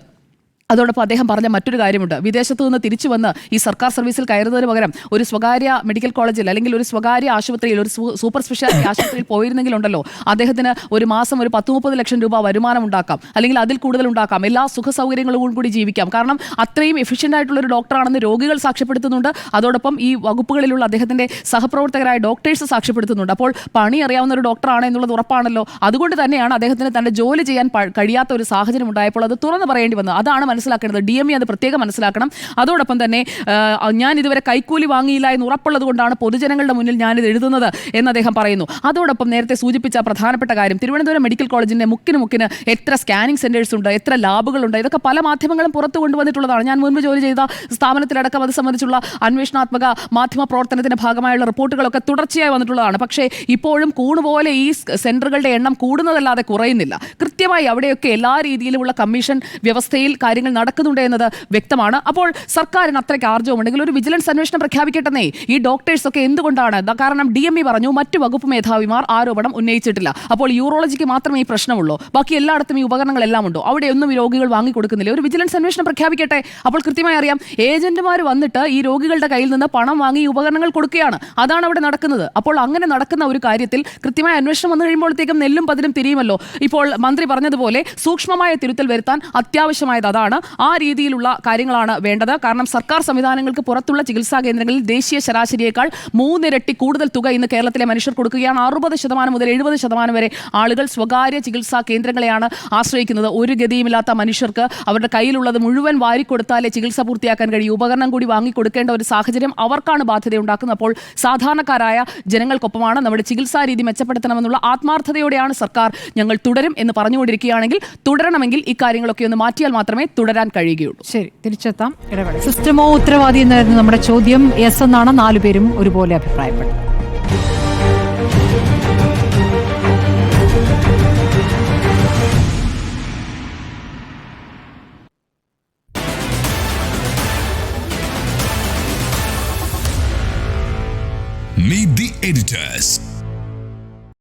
S4: അതോടൊപ്പം അദ്ദേഹം പറഞ്ഞ മറ്റൊരു കാര്യമുണ്ട്. വിദേശത്തു നിന്ന് തിരിച്ചു വന്ന് ഈ സർക്കാർ സർവീസിൽ കയറുന്നതിന് പകരം ഒരു സ്വകാര്യ മെഡിക്കൽ കോളേജിൽ അല്ലെങ്കിൽ ഒരു സ്വകാര്യ ആശുപത്രിയിൽ, ഒരു സൂപ്പർ സ്പെഷ്യാലിറ്റി ആശുപത്രിയിൽ പോയിരുന്നെങ്കിലുണ്ടല്ലോ അദ്ദേഹത്തിന് ഒരു മാസം ഒരു 10-30 ലക്ഷം രൂപ വരുമാനം ഉണ്ടാക്കാം, അല്ലെങ്കിൽ അതിൽ കൂടുതൽ ഉണ്ടാക്കാം. എല്ലാ സുഖ സൗകര്യങ്ങളും കൂടി ജീവിക്കാം. കാരണം അത്രയും എഫിഷ്യൻ്റ് ആയിട്ടുള്ള ഒരു ഡോക്ടറാണെന്ന് രോഗികൾ സാക്ഷ്യപ്പെടുത്തുന്നുണ്ട്. അതോടൊപ്പം ഈ വകുപ്പുകളിലുള്ള അദ്ദേഹത്തിൻ്റെ സഹപ്രവർത്തകരായ ഡോക്ടേഴ്സ് സാക്ഷ്യപ്പെടുത്തുന്നുണ്ട്. അപ്പോൾ പണി അറിയാവുന്ന ഒരു ഡോക്ടറാണ് എന്നുള്ളത് ഉറപ്പാണല്ലോ. അതുകൊണ്ട് തന്നെയാണ് അദ്ദേഹത്തിന് തൻ്റെ ജോലി ചെയ്യാൻ കഴിയാത്ത ഒരു സാഹചര്യം ഉണ്ടായപ്പോൾ അത് തുറന്നു പറയേണ്ടി വന്നത്. അതാണ് മനസ്സിലാക്കേണ്ടത്. DME അത് പ്രത്യേകം മനസ്സിലാക്കണം. അതോടൊപ്പം തന്നെ ഞാൻ ഇതുവരെ കൈക്കൂലി വാങ്ങിയില്ല എന്ന് ഉറപ്പുള്ളത് കൊണ്ടാണ് പൊതുജനങ്ങളുടെ മുന്നിൽ ഞാനിത് എഴുതുന്നത് എന്ന് അദ്ദേഹം പറയുന്നു. അതോടൊപ്പം നേരത്തെ സൂചിപ്പിച്ച പ്രധാനപ്പെട്ട കാര്യം, തിരുവനന്തപുരം മെഡിക്കൽ കോളേജിൻ്റെ മുക്കിന് എത്ര സ്കാനിങ് സെന്റേഴ്സ് ഉണ്ട്, എത്ര ലാബുകളുണ്ട്, ഇതൊക്കെ പല മാധ്യമങ്ങളും പുറത്തു കൊണ്ടുവന്നിട്ടുള്ളതാണ്. ഞാൻ മുൻപ് ജോലി ചെയ്ത സ്ഥാപനത്തിലടക്കം അത് സംബന്ധിച്ചുള്ള അന്വേഷണാത്മക മാധ്യമ പ്രവർത്തനത്തിന്റെ ഭാഗമായുള്ള റിപ്പോർട്ടുകളൊക്കെ തുടർച്ചയായി വന്നിട്ടുള്ളതാണ്. പക്ഷേ ഇപ്പോഴും കൂണുപോലെ ഈ സെന്ററുകളുടെ എണ്ണം കൂടുന്നതല്ലാതെ കുറയുന്നില്ല. കൃത്യമായി അവിടെയൊക്കെ എല്ലാ രീതിയിലുമുള്ള കമ്മീഷൻ വ്യവസ്ഥയിൽ കാര്യങ്ങൾ നടക്കുന്നുണ്ട് എന്നത് വ്യക്തമാണ്. അപ്പോൾ സർക്കാരിന് അത്രയ്ക്ക് ആർജവമുണ്ടെങ്കിൽ ഒരു വിജിലൻസ് അന്വേഷണം പ്രഖ്യാപിക്കട്ടെന്നേ. ഈ ഡോക്ടേഴ്സ് ഒക്കെ എന്തുകൊണ്ടാണ്? കാരണം DME പറഞ്ഞു മറ്റു വകുപ്പ് മേധാവിമാർ ആരോപണം ഉന്നയിച്ചിട്ടില്ല. അപ്പോൾ യൂറോളജിക്ക് മാത്രമേ ഈ പ്രശ്നമുള്ളൂ, ബാക്കി എല്ലായിടത്തും ഈ ഉപകരണങ്ങളെല്ലാം ഉണ്ടോ? അവിടെയൊന്നും ഈ രോഗികൾ വാങ്ങിക്കൊടുക്കുന്നില്ല. ഒരു വിജിലൻസ് അന്വേഷണം പ്രഖ്യാപിക്കട്ടെ. അപ്പോൾ കൃത്യമായി അറിയാം, ഏജന്റുമാർ വന്നിട്ട് ഈ രോഗികളുടെ കയ്യിൽ നിന്ന് പണം വാങ്ങി ഈ ഉപകരണങ്ങൾ കൊടുക്കുകയാണ്. അതാണ് അവിടെ നടക്കുന്നത്. അപ്പോൾ അങ്ങനെ നടക്കുന്ന ഒരു കാര്യത്തിൽ കൃത്യമായ അന്വേഷണം വന്നു കഴിയുമ്പോഴത്തേക്കും നെല്ലും പതിരും തിരിയുമല്ലോ. ഇപ്പോൾ മന്ത്രി പറഞ്ഞതുപോലെ സൂക്ഷ്മമായ തിരുത്തൽ വരുത്താൻ അത്യാവശ്യമായത് അതാണ്. ആ രീതിയിലുള്ള കാര്യങ്ങളാണ് വേണ്ടത്. കാരണം സർക്കാർ സംവിധാനങ്ങൾക്ക് പുറത്തുള്ള ചികിത്സാ കേന്ദ്രങ്ങളിൽ ദേശീയ ശരാശരിയേക്കാൾ 3 ഇരട്ടി കൂടുതൽ തുക ഇന്ന് കേരളത്തിലെ മനുഷ്യർ കൊടുക്കുകയാണ്. 60% മുതൽ 70% വരെ ആളുകൾ സ്വകാര്യ ചികിത്സാ കേന്ദ്രങ്ങളെയാണ് ആശ്രയിക്കുന്നത്. ഒരു ഗതിയുമില്ലാത്ത മനുഷ്യർക്ക് അവരുടെ കയ്യിലുള്ളത് മുഴുവൻ വാരിക്കൊടുത്താലേ ചികിത്സ പൂർത്തിയാക്കാൻ കഴിയും. ഉപകരണം കൂടി വാങ്ങിക്കൊടുക്കേണ്ട ഒരു സാഹചര്യം അവർക്കാണ് ബാധ്യതയുണ്ടാക്കുന്നത്. അപ്പോൾ സാധാരണക്കാരായ ജനങ്ങൾക്കൊപ്പമാണ്. നമ്മുടെ ചികിത്സാ രീതി മെച്ചപ്പെടുത്തണമെന്നുള്ള ആത്മാർത്ഥതയോടെയാണ് സർക്കാർ ഞങ്ങൾ തുടരും എന്ന് പറഞ്ഞുകൊണ്ടിരിക്കുകയാണെങ്കിൽ, തുടരണമെങ്കിൽ ഇക്കാര്യങ്ങളൊക്കെ ഒന്ന് മാറ്റിയാൽ മാത്രമേ തുടരാൻ കഴിയുകയുള്ളൂ.
S2: ശരി, തിരിച്ചെത്താം. ഇടവേള. സിസ്റ്റമോ ഉത്തരവാദി എന്നായിരുന്നു നമ്മുടെ ചോദ്യം. യെസ് എന്നാണ് 4 പേരും ഒരുപോലെ അഭിപ്രായപ്പെട്ടത്.
S5: Meet the editors.